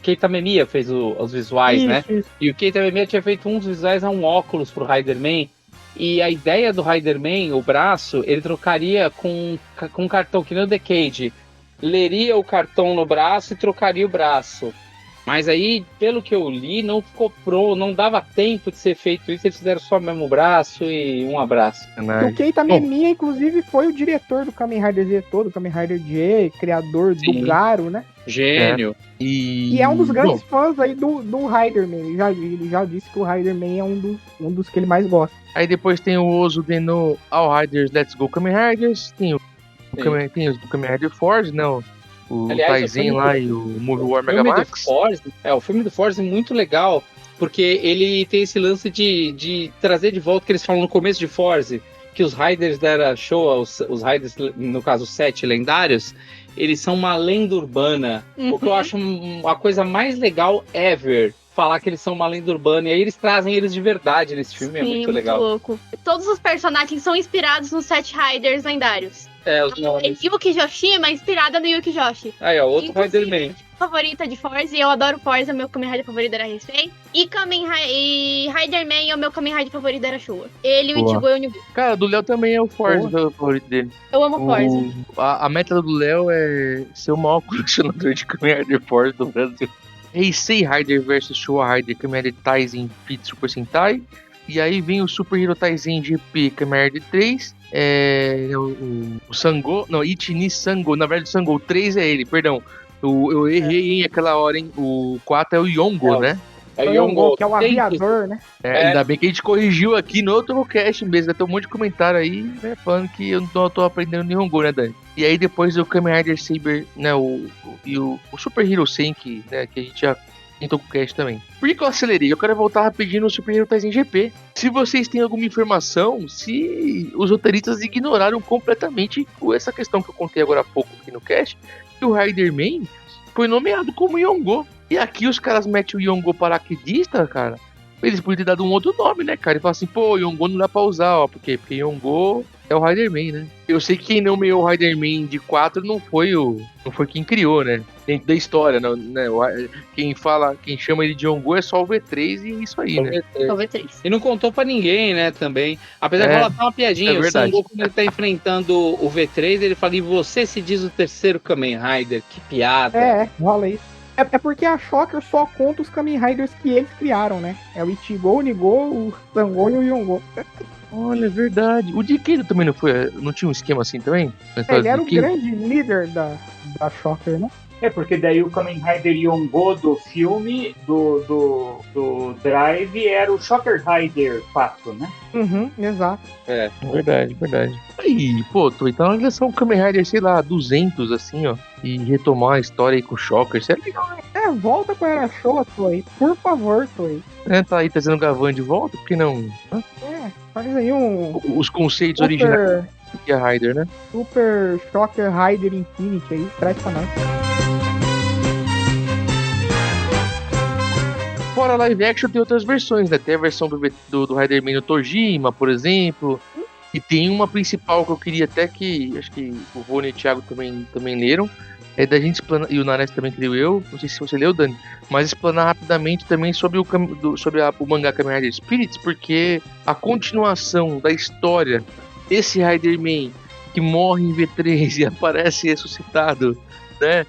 Keita Memiya fez os visuais, né? Isso. E o Keita Memiya tinha feito uns visuais a um óculos pro Riderman. E a ideia do Riderman, o braço, ele trocaria com um cartão que nem o Decade. Leria o cartão no braço e trocaria o braço. Mas aí, pelo que eu li, não ficou pronto, não dava tempo de ser feito isso, eles fizeram só mesmo o braço e um abraço. O Keita Memiya, inclusive, foi o diretor do Kamen Rider Z todo, do Kamen Rider J, criador do Garo, né? Gênio. E é um dos grandes fãs aí do Riderman. Ele já disse que o Riderman é um dos que ele mais gosta. Aí depois tem o Ozu no All Riders Let's Go Kamen Riders, tem os do Kamen Rider Force, não. O Taizen lá e o Movie War Mega Max. O filme do Force é muito legal, porque ele tem esse lance de trazer de volta, que eles falam no começo de Force, que os Riders da Era Showa, os Riders, no caso 7 lendários, eles são uma lenda urbana. O que eu acho a coisa mais legal ever, falar que eles são uma lenda urbana, e aí eles trazem eles de verdade nesse filme. Sim, é muito legal. Louco. Todos os personagens são inspirados nos 7 Riders lendários. Os nomes. Yuki Joshima é inspirada no Yuki Joshi. Aí, ó, outro Riderman. favorita de Force, e eu adoro Force, o meu Kamen Rider favorito era Heisei. E Riderman, o meu Kamen Rider favorito era Showa. Ele, o Boa. Ichigo e o Onigo. Cara, do Léo também é o Force, o favorito dele. Eu amo Force. A meta do Léo é ser o maior colecionador de Kamen Rider Force do Brasil. Heisei Rider vs Showa Rider Kamen Rider Taizen Fit Super Sentai. E aí vem o Super Hero Taizen GP Kamen Rider 3. O Sango. Não, Ichini Sango. Na verdade, o Sango 3 é ele, perdão. Eu errei, hein, aquela hora, hein? O 4 é o Yongo, né? É o Yongo, que é o aviador, né? Ainda bem que a gente corrigiu aqui no outro cast mesmo. Vai ter um monte de comentário aí, né, falando que eu não tô aprendendo Nihongo, né, Dani? E aí depois o Kamen Rider Saber, né, o Super Hero Senki, né, que a gente já tentou com o cast também. Por que eu acelerei? Eu quero voltar rapidinho no Super Hero Taizen GP. Se vocês têm alguma informação, se os roteiristas ignoraram completamente essa questão que eu contei agora há pouco aqui no cast, que o Riderman foi nomeado como Yongo. E aqui os caras metem o Yongo paraquedista, cara. Eles podiam ter dado um outro nome, né, cara? E falar assim, pô, Yongo não dá pra usar, ó. Por quê? Porque Yongo é o Riderman, né? Eu sei que quem nomeou o Riderman de 4 não foi quem criou, né? Dentro da história, não, né? Quem chama ele de Yongo é só o V3 e isso aí, né? O V3. E não contou pra ninguém, né, também. Apesar de rolar uma piadinha, o Sango, quando ele tá enfrentando o V3, ele fala, e você se diz o terceiro Kamen Rider? Que piada. Rola isso. É porque a Shocker só conta os Kamen Riders que eles criaram, né? É o Ichigo, o Nigo, o Sango e o Yongo. Olha, é verdade. O Dikeiro também não tinha um esquema assim também? Ele era o grande líder da Shocker, né? É, porque daí o Kamen Rider Yongo do filme, do Drive, era o Shocker Rider 4, né? Uhum, exato. É, verdade. Aí, pô, então eles são Kamen Rider, sei lá, 200, assim, ó. E retomar a história aí com o Shocker, isso é legal, né? Volta com a Era Showa, Toei. Por favor, Toei. Tá aí trazendo o Gavan de volta, por que não? Faz aí os conceitos originais do Rider, né? Super Shocker Rider Infinity aí, traz pra nós. Fora live action tem outras versões, né? Tem a versão do Riderman no Torjima, por exemplo. E tem uma principal que eu queria até que acho que o Rony e o Thiago também leram. É da gente explanar, e o Nares também, creio eu. Não sei se você leu, Dani. Mas explanar rapidamente também sobre o mangá Kamen Rider Spirits, porque a continuação da história desse Riderman que morre em V3 e aparece ressuscitado, né?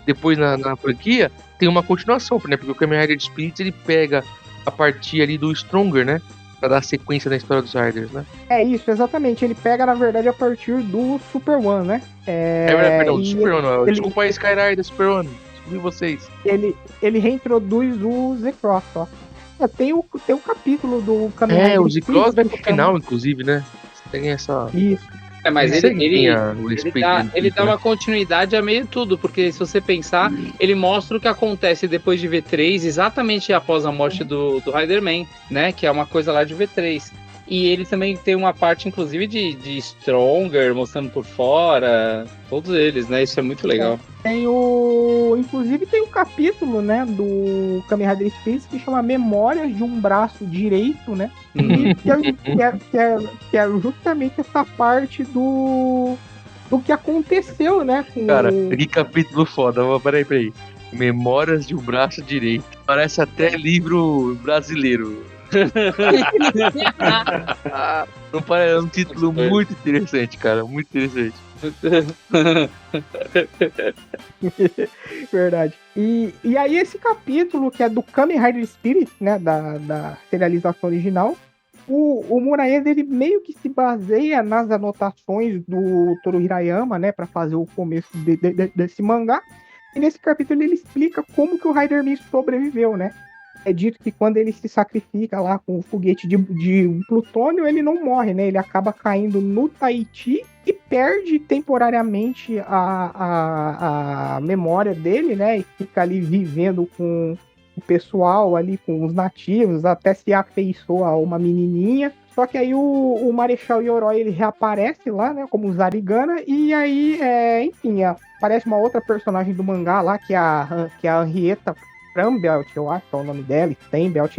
Depois na franquia, tem uma continuação, né? Porque o Kamen Rider Spirits ele pega a partir ali do Stronger, né? Pra dar sequência na história dos Riders, né? É isso, exatamente. Ele pega, na verdade, a partir do Super One, né? Perdão, do Super One. Desculpa aí, Sky Rider, Super One. Descobri vocês. Ele reintroduz o Z-Cross, ó. Tem o capítulo do Kamen Rider. O Z-Cross vai pro final, inclusive, né? Tem essa... Isso. Mas ele dá uma continuidade a meio tudo, porque se você pensar, ele mostra o que acontece depois de V3, exatamente após a morte do Riderman, né? Que é uma coisa lá de V3. E ele também tem uma parte, inclusive, de Stronger, mostrando por fora, todos eles, né? Isso é muito legal. Inclusive tem um capítulo, né, do Kamen Rider Spirits que chama Memórias de um Braço Direito, né? Que é justamente essa parte do que aconteceu, né? Cara, que capítulo foda. Peraí. Memórias de um Braço Direito. Parece até livro brasileiro. Não parece, é um título muito interessante, cara. Muito interessante. Verdade. E aí esse capítulo que é do Kamen Rider Spirit, né, da serialização original, o Muraenda, ele meio que se baseia nas anotações do Toru Hirayama, né, para fazer o começo desse mangá. E nesse capítulo ele explica como que o Riderman sobreviveu, né? É dito que quando ele se sacrifica lá com o foguete de plutônio, ele não morre, né? Ele acaba caindo no Tahiti e perde temporariamente a memória dele, né? E fica ali vivendo com o pessoal ali, com os nativos, até se afeiçoa a uma menininha. Só que aí o Marechal Yoroi, ele reaparece lá, né? Como Zarigana. E aí, enfim, aparece uma outra personagem do mangá lá, que é a Henrietta Frambelt, eu acho que é o nome dela, Steinbelt.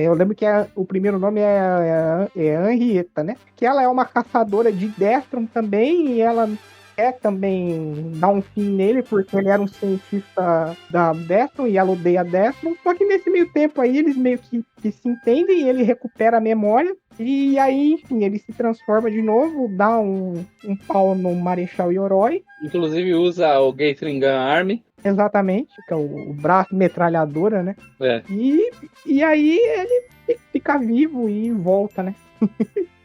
Eu lembro que o primeiro nome é Henrietta, né? Que ela é uma caçadora de Destron também, e ela quer também dar um fim nele, porque ele era um cientista da Destron e ela odeia a Destron. Só que nesse meio tempo aí, eles meio que se entendem e ele recupera a memória. E aí, enfim, ele se transforma de novo, dá um pau no Marechal Yoroi. Inclusive usa o Gatling Gun Army. Exatamente, que é o braço metralhadora, né? É. E aí ele fica vivo e volta, né?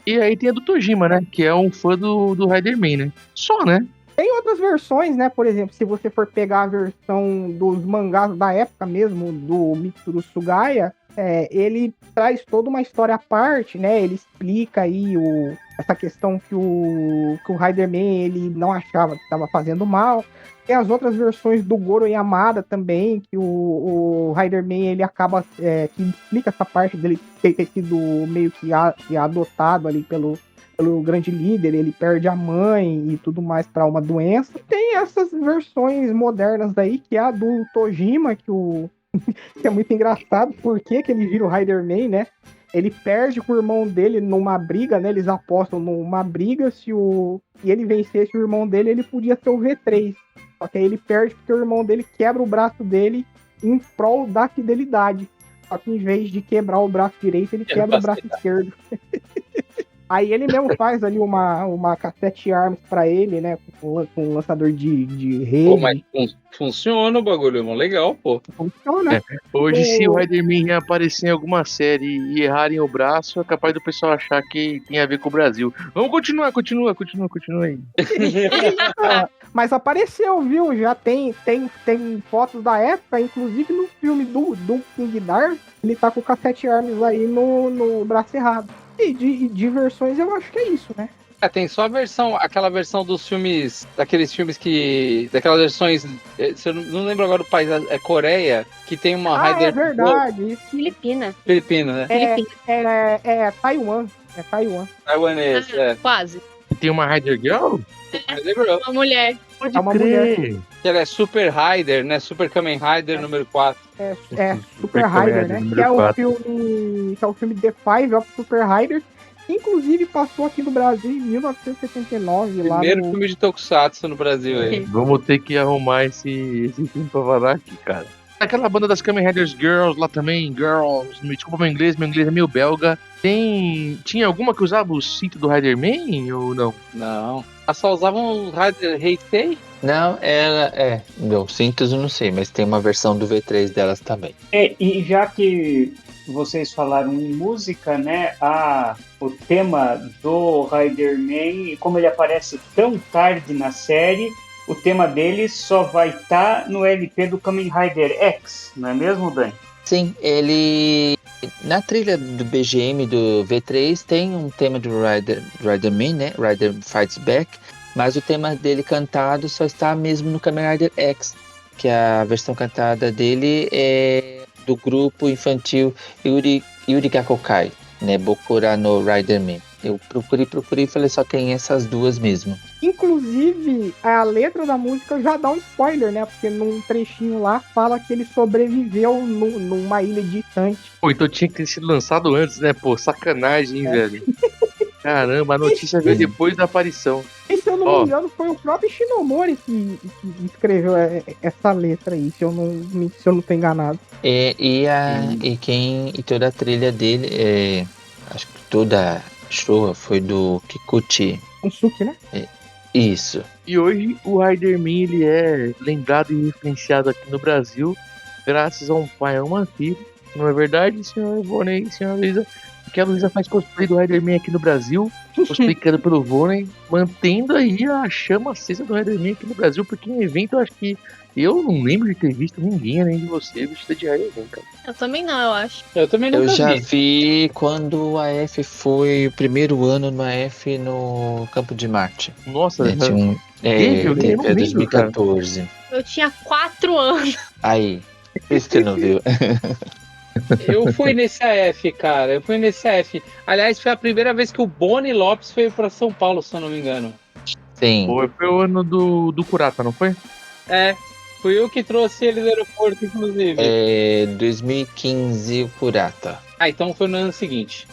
E aí tem a do Tojima, né? Que é um fã do Riderman, né? Só, né? Tem outras versões, né? Por exemplo, se você for pegar a versão dos mangás da época mesmo, do Mitsuru Sugaya, ele traz toda uma história à parte, né? Ele explica aí essa questão que o Riderman ele não achava que estava fazendo mal. Tem as outras versões do Goro Yamada também, que o Riderman ele acaba que explica essa parte dele ter sido meio que adotado ali pelo grande líder, ele perde a mãe e tudo mais para uma doença. Tem essas versões modernas aí, que é a do Tojima, que é muito engraçado, porque ele vira o Riderman, né? Ele perde com o irmão dele numa briga, né? Eles apostam numa briga, e ele vencesse o irmão dele, ele podia ser o V3. Só que aí ele perde porque o irmão dele quebra o braço dele em prol da fidelidade. Só que em vez de quebrar o braço direito, ele quebra o braço esquerdo. Aí ele mesmo faz ali uma cassete arms pra ele, né? Com um lançador de rede. Pô, mas funciona o bagulho, é legal, pô. Funciona. Hoje, se o Riderman aparecer em alguma série e errarem o braço, é capaz do pessoal achar que tem a ver com o Brasil. Vamos continuar, continua aí. Mas apareceu, viu? Já tem fotos da época, inclusive no filme do King Dar, ele tá com o cassete arms aí no braço errado. E de versões eu acho que é isso, né? Tem só a versão, aquela versão dos filmes, daqueles filmes daquelas versões, eu não lembro agora do país, é Coreia, que tem uma Rider... É verdade. Filipina, né? É Taiwan. É Taiwan. Taiwanês, quase. Tem uma Rider Girl? Uma mulher. É uma mulher. Ela é Super Rider, né? Super Kamen Rider número 4. Super Rider, né? Que é o filme The Five of Super Riders. Inclusive passou aqui no Brasil em 1979. Primeiro filme de Tokusatsu no Brasil aí. Vamos ter que arrumar esse filme pra falar aqui, cara. Aquela banda das Kamen Riders Girls lá também, Girls, me desculpa meu inglês é meio belga. Tinha alguma que usava o cinto do Riderman ou não? Não. Elas só usavam o Rider Heisei? Não, Meu, cintos eu não sei, mas tem uma versão do V3 delas também. E já que vocês falaram em música, né? O tema do Riderman, como ele aparece tão tarde na série, o tema dele só vai estar no LP do Kamen Rider X, não é mesmo, Dani? Sim, ele... Na trilha do BGM do V3 tem um tema do Riderman, né? Rider Fights Back, mas o tema dele cantado só está mesmo no Kamen Rider X, que a versão cantada dele é do grupo infantil Yuri Gakokai, né? Bokura no Riderman. Eu procurei e falei, só tem essas duas mesmo. Inclusive, a letra da música já dá um spoiler, né? Porque num trechinho lá fala que ele sobreviveu numa ilha distante. Pô, então tinha que ter sido lançado antes, né? Pô, sacanagem, velho. Caramba, a notícia veio depois da aparição. E se eu não me engano, foi o próprio Shinomori que escreveu essa letra aí, se eu não tô enganado. E toda a trilha dele, acho que toda a show foi do Kikuchi. Unsuki, né? Isso. E hoje o Riderman ele é lembrado e referenciado aqui no Brasil graças a um pai e uma filha. Não é verdade, senhora Ivone e senhora Luísa? Que a Luísa faz cosplay do Riderman aqui no Brasil, cosplay criado pelo Ivone, mantendo aí a chama acesa do Riderman aqui no Brasil, porque em evento eu acho que eu não lembro de ter visto ninguém além de você vestida de Riderman, cara. Eu também não, eu acho. Eu também não. Eu já vi quando a AF foi o primeiro ano no AF no Campo de Marte. Nossa, é 2014. Cara. Eu tinha 4 anos. Aí, por isso que você não viu. Eu fui nesse AF, cara. Aliás, foi a primeira vez que o Boni Lopes veio pra São Paulo, se eu não me engano. Sim. Foi o ano do Kurata, não foi? Fui eu que trouxe ele do aeroporto, inclusive. 2015 o Kurata. Então foi no ano seguinte.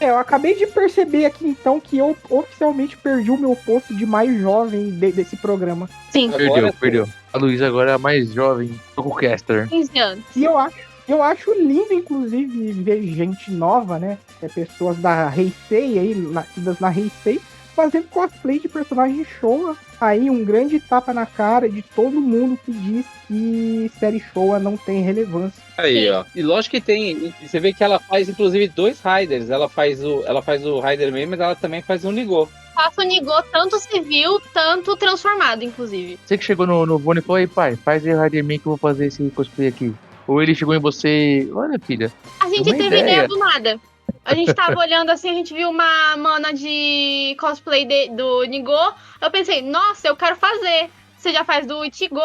Eu acabei de perceber aqui, então, que eu oficialmente perdi o meu posto de mais jovem desse programa. Sim. Perdeu. A Luísa agora é a mais jovem Tokucaster. 15 anos. E eu acho lindo, inclusive, ver gente nova, né? Pessoas da Heisei aí, nascidas na Heisei, fazendo cosplay de personagem Showa. Aí um grande tapa na cara de todo mundo que diz que série Showa não tem relevância. Aí, ó. E lógico que tem. Você vê que ela faz, inclusive, 2 Riders. Ela faz o Riderman, mas ela também faz o Nigô. Faço o Nigô tanto civil, tanto transformado, inclusive. Você que chegou no Vone e falou, aí, pai, faz aí o Riderman que eu vou fazer esse cosplay aqui. Ou ele chegou em você, olha, filha. A gente teve ideia do nada. A gente tava olhando assim, a gente viu uma mana de cosplay do Nigô. Eu pensei, nossa, eu quero fazer. Você já faz do Ichigo?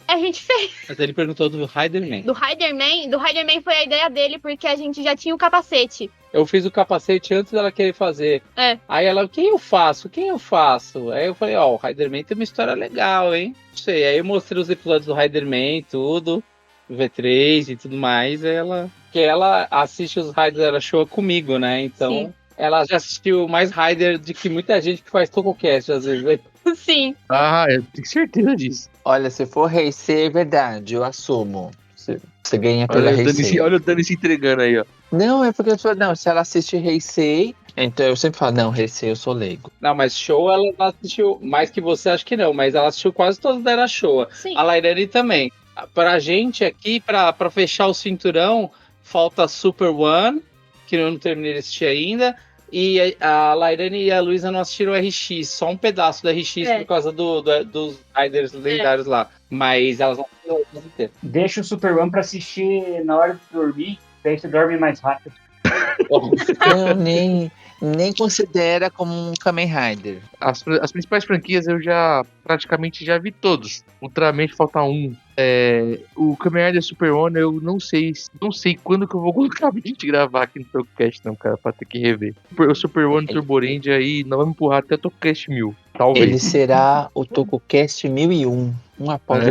A gente fez. Mas ele perguntou do Riderman. Do Riderman foi a ideia dele, porque a gente já tinha o capacete. Eu fiz o capacete antes dela querer fazer. É. Aí ela, quem eu faço? Aí eu falei, ó, o Riderman tem uma história legal, hein? Não sei. Aí eu mostrei os episódios do Riderman, tudo. V3 e tudo mais. Porque ela assiste os Riders da Showa comigo, né? Então, sim, ela já assistiu mais Rider do que muita gente que faz Tokocast, às vezes. Né? Sim. Ah, eu tenho certeza disso. Olha, se for Heisei, é verdade, eu assumo. Você ganha pela Heisei. Olha o Dani se entregando aí, ó. Não, é porque eu falo, não, se ela assiste Heisei, então eu sempre falo, não, Heisei, eu sou leigo. Não, mas Showa ela assistiu mais que você, acho que não, mas ela assistiu quase todas da Era Showa. Sim. A Lairane também. Pra gente aqui, pra fechar o cinturão, falta Super One, que eu não terminei de assistir ainda, e a Lairane e a Luísa não assistiram o RX, só um pedaço do RX por causa dos Riders lendários lá. Mas elas não assistiram inteiro. Deixa o Super One pra assistir na hora de dormir, daí você dorme mais rápido. Eu nem considera como um Kamen Rider. As principais franquias eu praticamente já vi todos. Ultraman falta um. O Kamen Rider Super One eu não sei quando que eu vou colocar pra gente gravar aqui no Tokocast, não, cara, pra ter que rever. O Super One Turbo Range aí não vai me empurrar até o Tokocast 1000, talvez. Ele será o Tokocast 1001. Uma pausa.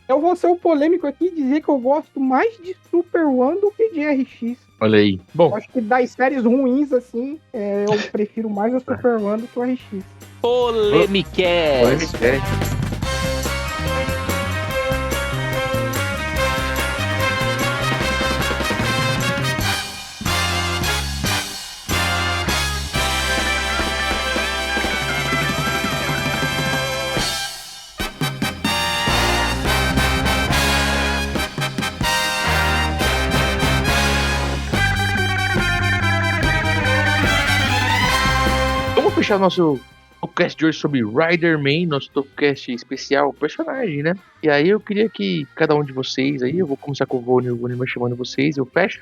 Eu vou ser o polêmico aqui e dizer que eu gosto mais de Super One do que de RX. Olha aí. Bom, eu acho que das séries ruins, assim, eu prefiro mais o Super One do que o RX. Polêmicast. fechar nosso podcast de hoje sobre Riderman, nosso podcast especial personagem, né? E aí eu queria que cada um de vocês aí, eu vou começar com o Vone vai chamando vocês, eu fecho,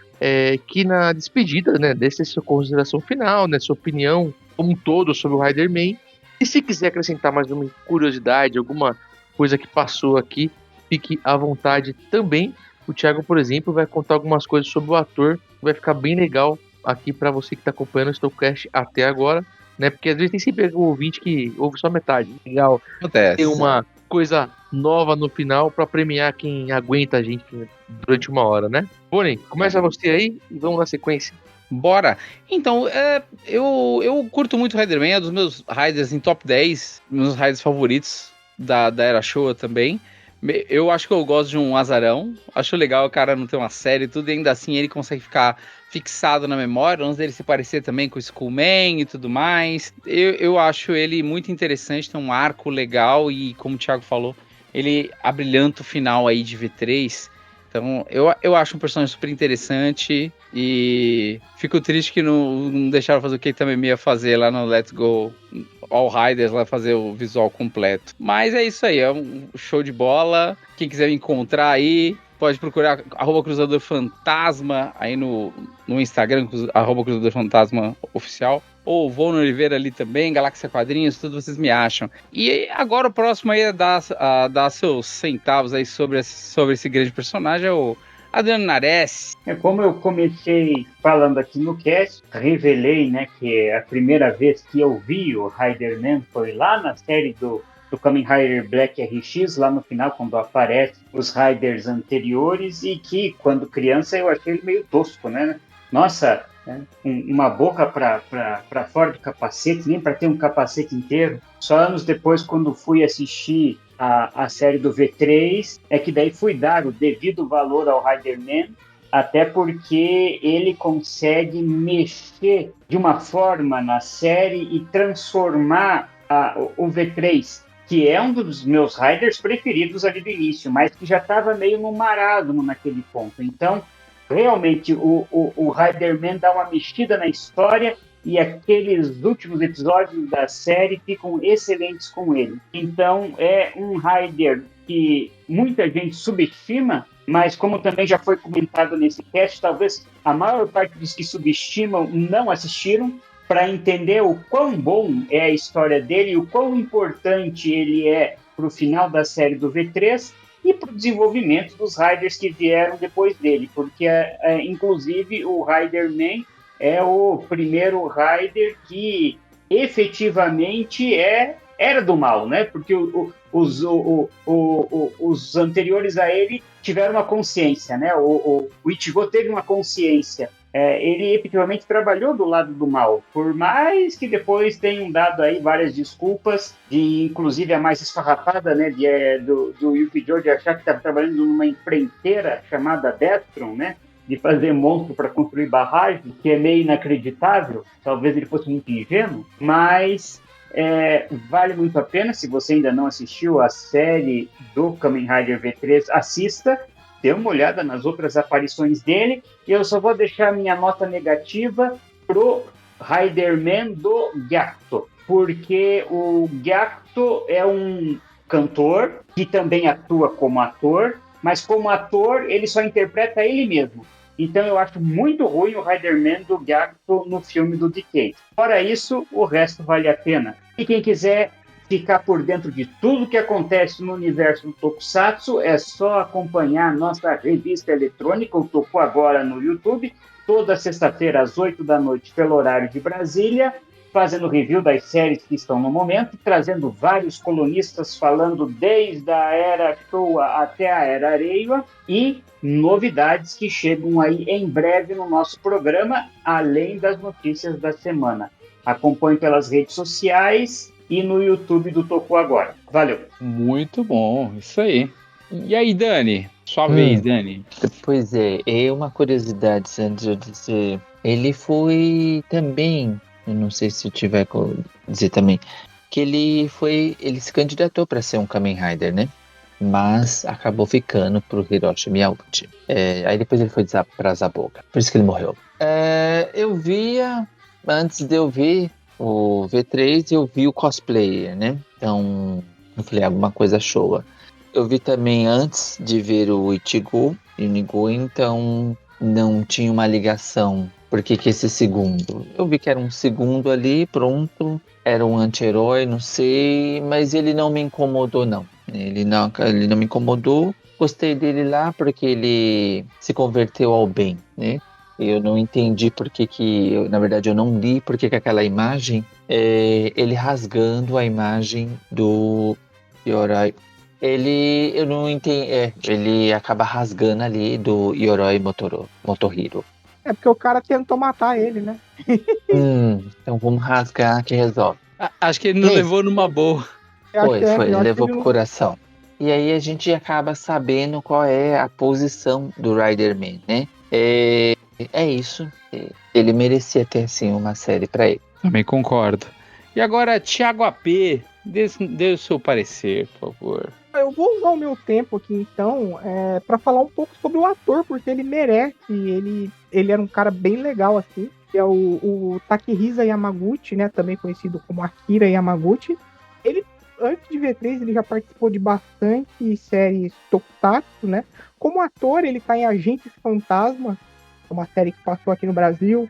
que na despedida, né, desse sua consideração final, né, sua opinião como um todo sobre o Riderman. E se quiser acrescentar mais uma curiosidade, alguma coisa que passou aqui, fique à vontade também. O Thiago, por exemplo, vai contar algumas coisas sobre o ator, que vai ficar bem legal aqui para você que está acompanhando o Stokecast até agora, né? Porque às vezes tem sempre o ouvinte que ouve só metade. Legal. Acontece. Tem uma coisa nova no final para premiar quem aguenta a gente durante uma hora, né? Porém, começa você aí e vamos na sequência. Bora! Então, eu curto muito o Riderman, é um dos meus Riders em top 10, meus Riders favoritos da Era Showa também. Eu acho que eu gosto de um azarão, acho legal o cara não ter uma série e tudo, e ainda assim ele consegue ficar fixado na memória, antes dele se parecer também com o Skullman e tudo mais. Eu acho ele muito interessante, tem um arco legal e, como o Thiago falou, ele abrilhanta o final aí de V3. Então, eu acho um personagem super interessante e fico triste que não deixaram fazer o que também ia fazer lá no Let's Go All Riders, lá fazer o visual completo. Mas é isso aí, é um show de bola. Quem quiser me encontrar aí, pode procurar @cruzadorfantasma aí no Instagram, @cruzadorfantasma oficial. Ou vou no Oliveira ali também, Galáxia Quadrinhos, tudo vocês me acham. E agora o próximo aí é dar seus centavos aí sobre esse grande personagem, é o Adriano Nares. Como eu comecei falando aqui no cast, revelei, né, que a primeira vez que eu vi o Riderman foi lá na série do Kamen Rider Black RX, lá no final, quando aparecem os Riders anteriores, e que, quando criança, eu achei ele meio tosco, né? Nossa, né? Uma boca para fora do capacete, nem para ter um capacete inteiro. Só anos depois, quando fui assistir a série do V3, é que daí fui dar o devido valor ao Riderman, até porque ele consegue mexer de uma forma na série e transformar o V3, que é um dos meus Riders preferidos ali do início, mas que já estava meio no marasmo naquele ponto. Então, realmente, o Riderman dá uma mexida na história e aqueles últimos episódios da série ficam excelentes com ele. Então, é um Rider que muita gente subestima, mas como também já foi comentado nesse cast, talvez a maior parte dos que subestimam não assistiram, para entender o quão bom é a história dele e o quão importante ele é para o final da série do V3 e para o desenvolvimento dos Riders que vieram depois dele, porque, inclusive, o Riderman é o primeiro Rider que efetivamente era do mal, né? Porque os anteriores a ele tiveram uma consciência, né? O Ichigo teve uma consciência. Ele efetivamente trabalhou do lado do mal, por mais que depois tenham dado aí várias desculpas, inclusive a mais esfarrapada, né, do Yuki Joe de achar que estava trabalhando numa empreiteira chamada Destron, né, de fazer monstro para construir barragem, que é meio inacreditável, talvez ele fosse muito ingênuo, mas vale muito a pena. Se você ainda não assistiu a série do Kamen Rider V3, assista, dê uma olhada nas outras aparições dele, e eu só vou deixar minha nota negativa pro Riderman do Gyakto, porque o Gyakto é um cantor que também atua como ator, mas como ator ele só interpreta ele mesmo. Então eu acho muito ruim o Riderman do Gyakto no filme do Decade. Fora isso, o resto vale a pena. E quem quiser ficar por dentro de tudo que acontece no universo do Tokusatsu, é só acompanhar a nossa revista eletrônica, o Toku Agora, no YouTube, toda sexta-feira às 8 da noite, pelo horário de Brasília, fazendo review das séries que estão no momento, trazendo vários colunistas falando desde a Era Showa até a Era Reiwa, e novidades que chegam aí em breve no nosso programa, além das notícias da semana. Acompanhe pelas redes sociais e no YouTube do Toku Agora. Valeu. Muito bom, isso aí. E aí, Dani? Sua vez, Dani. Pois é uma curiosidade, antes de eu dizer. Ele foi também, eu não sei se eu tiver que dizer também, que ele se candidatou para ser um Kamen Rider, né? Mas acabou ficando pro Hiroshi Miyauchi. Aí depois ele foi pra Zaboga. Por isso que ele morreu. Eu via, antes de eu ver o V3, eu vi o cosplayer, né? Então, eu falei, alguma coisa showa. Eu vi também antes de ver o Ichigo e o Nigo, então não tinha uma ligação. Por que esse segundo? Eu vi que era um segundo ali, pronto. Era um anti-herói, não sei, mas ele não me incomodou, não. Ele não me incomodou. Gostei dele lá porque ele se converteu ao bem, né? Eu não entendi na verdade eu não li porque que aquela imagem, ele rasgando a imagem do Yoroi. Eu não entendi, ele acaba rasgando ali do Yoroi Motohiro. É porque o cara tentou matar ele, né? Então vamos rasgar que resolve. Acho que ele não levou numa boa. Foi, ele levou pro coração. E aí a gente acaba sabendo qual é a posição do Riderman, né? É isso. Ele merecia ter, sim, uma série pra ele. Também concordo. E agora, Thiago AP, dê o seu parecer, por favor. Eu vou usar o meu tempo aqui, então, para falar um pouco sobre o ator, porque ele merece. Ele era um cara bem legal, assim. Que é o Takehisa Yamaguchi, né? Também conhecido como Akira Yamaguchi. Ele, antes de V3, ele já participou de bastante séries tokusatsu, né? Como ator, ele tá em Agentes Fantasma, uma série que passou aqui no Brasil.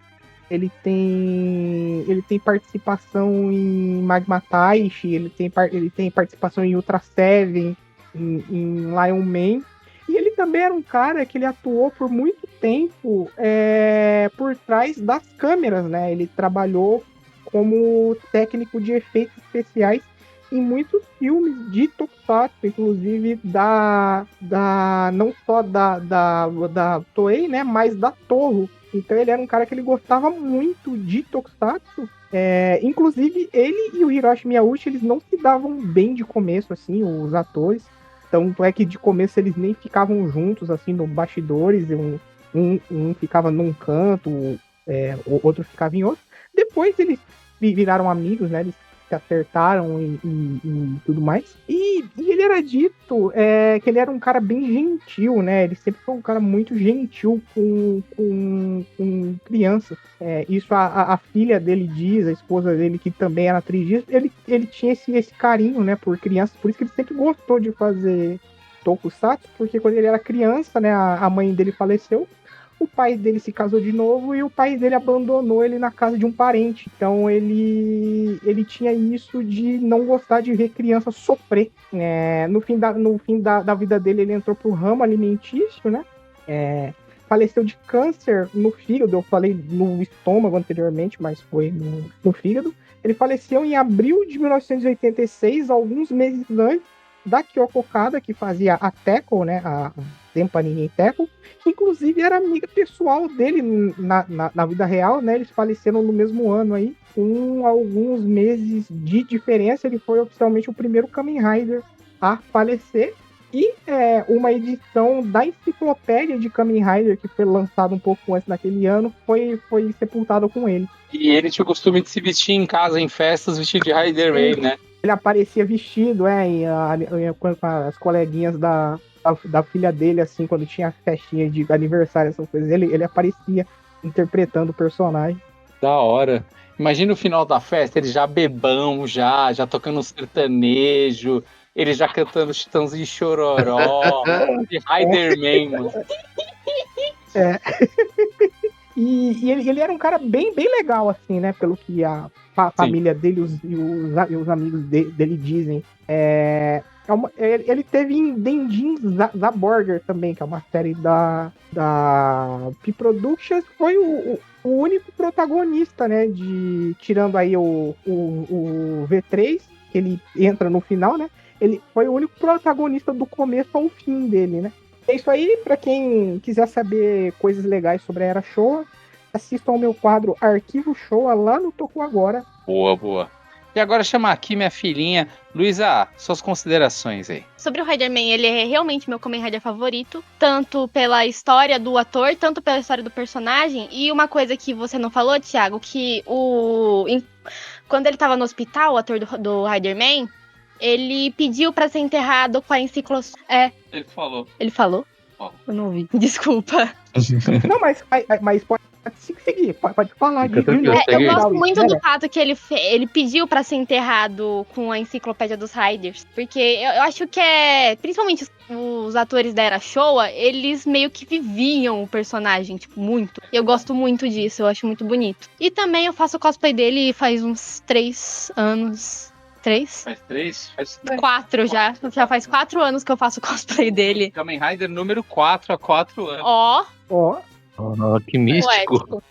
Ele tem participação em Magma Taishi, ele tem participação em Ultra Seven, em Lion Man. E ele também era um cara que ele atuou por muito tempo por trás das câmeras, né? Ele trabalhou como técnico de efeitos especiais em muitos filmes de Tokusatsu, inclusive não só da Toei, né? Mas da Toho. Então ele era um cara que ele gostava muito de Tokusatsu. Inclusive, ele e o Hiroshi Miyauchi, eles não se davam bem de começo, assim, os atores. Tanto é que de começo eles nem ficavam juntos, assim, nos bastidores. Um ficava num canto, o outro ficava em outro. Depois eles viraram amigos, né? Eles se acertaram e tudo mais. E ele era dito que ele era um cara bem gentil, né? Ele sempre foi um cara muito gentil com crianças. Isso a filha dele diz, a esposa dele, que também era atriz, diz. Ele tinha esse carinho, né, por crianças. Por isso que ele sempre gostou de fazer Tokusatsu, porque quando ele era criança, né, a mãe dele faleceu. O pai dele se casou de novo e o pai dele abandonou ele na casa de um parente. Então ele tinha isso de não gostar de ver criança sofrer. No fim da vida dele, ele entrou pro ramo alimentício, né? Faleceu de câncer no fígado. Eu falei no estômago anteriormente, mas foi no fígado. Ele faleceu em abril de 1986, alguns meses antes da Kyoko Okada, que fazia a Teco, né? A Tempanin Teco, que inclusive era amiga pessoal dele na vida real, né? Eles faleceram no mesmo ano aí, com alguns meses de diferença. Ele foi oficialmente o primeiro Kamen Rider a falecer. E uma edição da enciclopédia de Kamen Rider, que foi lançada um pouco antes daquele ano, foi sepultada com ele. E ele tinha o costume de se vestir em casa, em festas, vestido de Riderman, né? Ele aparecia vestido, com as coleguinhas da filha dele, assim, quando tinha festinha de aniversário, essas coisas. Ele aparecia interpretando o personagem. Da hora. Imagina o final da festa, ele já bebão, já tocando um sertanejo, ele já cantando Chitãozinho Chororó, de Riderman, mano. E ele era um cara bem, bem legal, assim, né? Pelo que a família dele e os amigos dele dizem. Ele teve em Dendin Zaborger também, que é uma série da P-Productions. Foi o único protagonista, né? Tirando aí o V3, que ele entra no final, né? Ele foi o único protagonista do começo ao fim dele, né? É isso aí. Pra quem quiser saber coisas legais sobre a Era Showa, assistam ao meu quadro Arquivo Showa lá no Toku Agora. Boa. E agora chamar aqui minha filhinha. Luísa, suas considerações aí. Sobre o Riderman, ele é realmente meu Kamen Rider favorito, tanto pela história do ator, tanto pela história do personagem. E uma coisa que você não falou, Thiago, que quando ele tava no hospital, o ator do Riderman, ele pediu pra ser enterrado com a enciclopédia. Ele falou. Ele falou? Oh. Eu não ouvi. Desculpa. Não, mas pode seguir, pode falar. Eu gosto muito do fato que ele pediu pra ser enterrado com a enciclopédia dos Riders, porque eu acho que principalmente os atores da Era Showa, eles meio que viviam o personagem, tipo, muito. Eu gosto muito disso, eu acho muito bonito. E também eu faço cosplay dele faz uns 3 anos. 3? Faz 3? Faz 4 já. Já faz 4 anos que eu faço cosplay dele. Kamen Rider número 4 há 4 anos. Ó, que místico.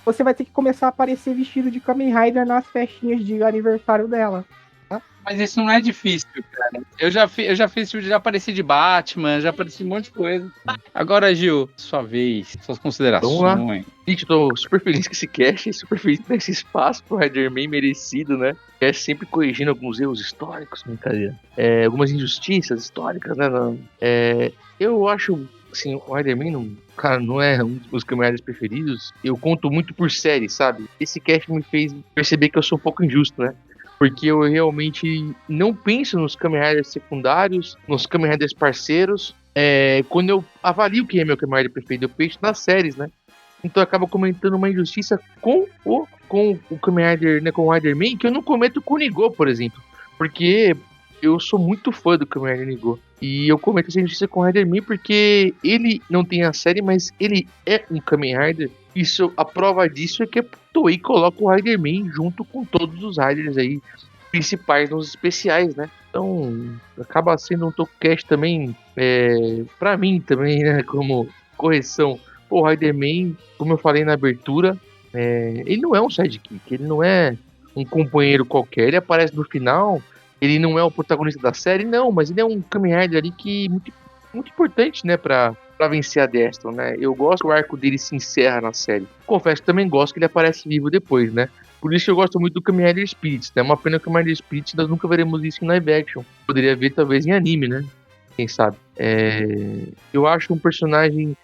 Você vai ter que começar a aparecer vestido de Kamen Rider nas festinhas de aniversário dela. Tá? Mas isso não é difícil, cara. Eu já apareci de Batman, já apareci um monte de coisa. Agora, Gil, sua vez, suas considerações. Vamos lá. Gente, eu tô super feliz com esse cast, super feliz com esse espaço pro Riderman merecido, né? É sempre corrigindo alguns erros históricos, brincadeira. Algumas injustiças históricas, né? Eu acho, assim, o Riderman não é um dos meus Kamen Riders preferidos. Eu conto muito por série, sabe? Esse cast me fez perceber que eu sou um pouco injusto, né? Porque eu realmente não penso nos Kamen Riders secundários, nos Kamen Riders parceiros. Quando eu avalio quem é meu Kamen Rider preferido, eu penso nas séries, né? Então eu acabo comentando uma injustiça com o Kamen Rider, né, com o Riderman, que eu não cometo com o Nigo, por exemplo. Porque eu sou muito fã do Kamen Rider Nigo. E eu comento essa injustiça com o Riderman porque ele não tem a série, mas ele é um Kamen Rider. A prova disso é que a Toei coloca o Riderman junto com todos os Riders aí principais nos especiais, né? Então acaba sendo um TokuCast também, pra mim também, né, como correção. O Riderman, como eu falei na abertura, ele não é um sidekick, ele não é um companheiro qualquer, ele aparece no final, ele não é o protagonista da série, não, mas ele é um Kamen Rider ali que muito importante, né, pra vencer a Destron, né? Eu gosto que o arco dele se encerra na série. Confesso que também gosto que ele aparece vivo depois, né? Por isso que eu gosto muito do Kamen Rider Spirits, né? É uma pena que o Kamen Rider Spirits nós nunca veremos isso em live action. Poderia ver talvez em anime, né? Quem sabe? Eu acho um personagem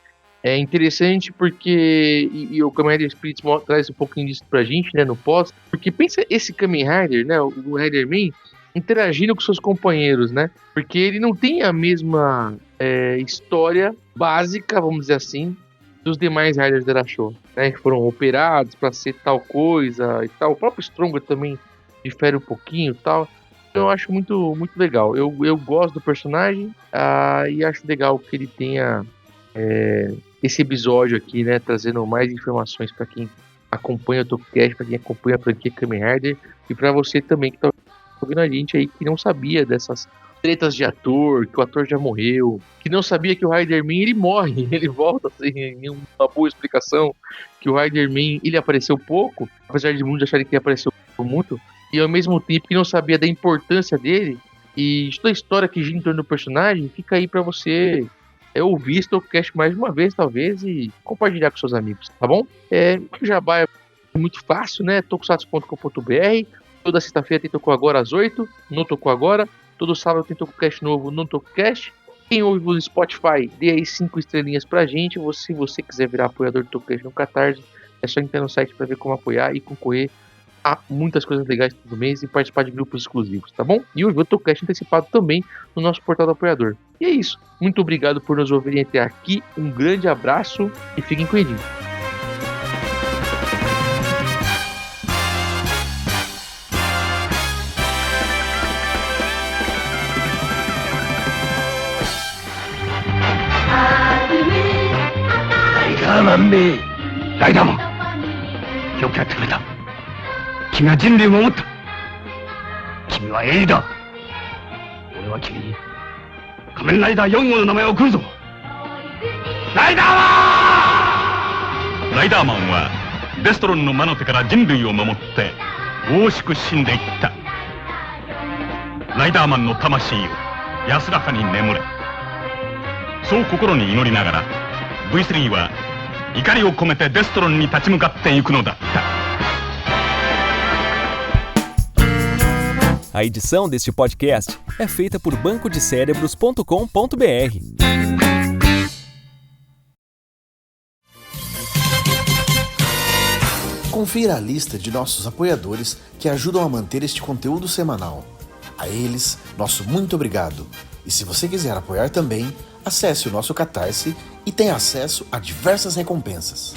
interessante porque e o Kamen Rider Spirits traz um pouquinho disso pra gente, né, no pós, porque pensa esse Kamen Rider, né, o Riderman interagindo com seus companheiros, né, porque ele não tem a mesma história básica, vamos dizer assim, dos demais Riders da Show, né, que foram operados pra ser tal coisa e tal. O próprio Stronger também difere um pouquinho e tal. Então eu acho muito, muito legal. Eu gosto do personagem e acho legal que ele tenha esse episódio aqui, né, trazendo mais informações para quem acompanha o TokuCast, para quem acompanha a franquia Kamen Rider e para você também que tá ouvindo a gente aí que não sabia dessas tretas de ator, que o ator já morreu, que não sabia que o Riderman ele morre, ele volta sem uma boa explicação, que o Riderman ele apareceu pouco, apesar de muitos acharem que ele apareceu muito, e ao mesmo tempo que não sabia da importância dele e toda a história que gira em torno do personagem, fica aí para você ouvir esse TokuCast mais uma vez, talvez, e compartilhar com seus amigos, tá bom? O jabá é muito fácil, né? tokusatsu.com.br. Toda sexta-feira tem Toku Agora às 8, no Toku Agora. Todo sábado tem TokuCast novo no TokuCast. Quem ouve no Spotify, dê aí 5 estrelinhas pra gente. Se você quiser virar apoiador do TokuCast no Catarse, é só entrar no site pra ver como apoiar e concorrer a muitas coisas legais todo mês e participar de grupos exclusivos, tá bom? E ouvir o TokuCast antecipado também no nosso portal do apoiador. E é isso. Muito obrigado por nos ouvirem até aqui. Um grande abraço e fiquem com ele.ライダーマンはデストロンの魔の手から人類を守って大しく死んでいった。ライダーマンの魂よ安らかに眠れ。そう心に祈りながら V3 は怒りを込めてデストロンに立ち向かっていくのだった。 A edição deste podcast é feita por bancodecerebros.com.br. Confira a lista de nossos apoiadores que ajudam a manter este conteúdo semanal. A eles, nosso muito obrigado. E se você quiser apoiar também, acesse o nosso Catarse e tenha acesso a diversas recompensas.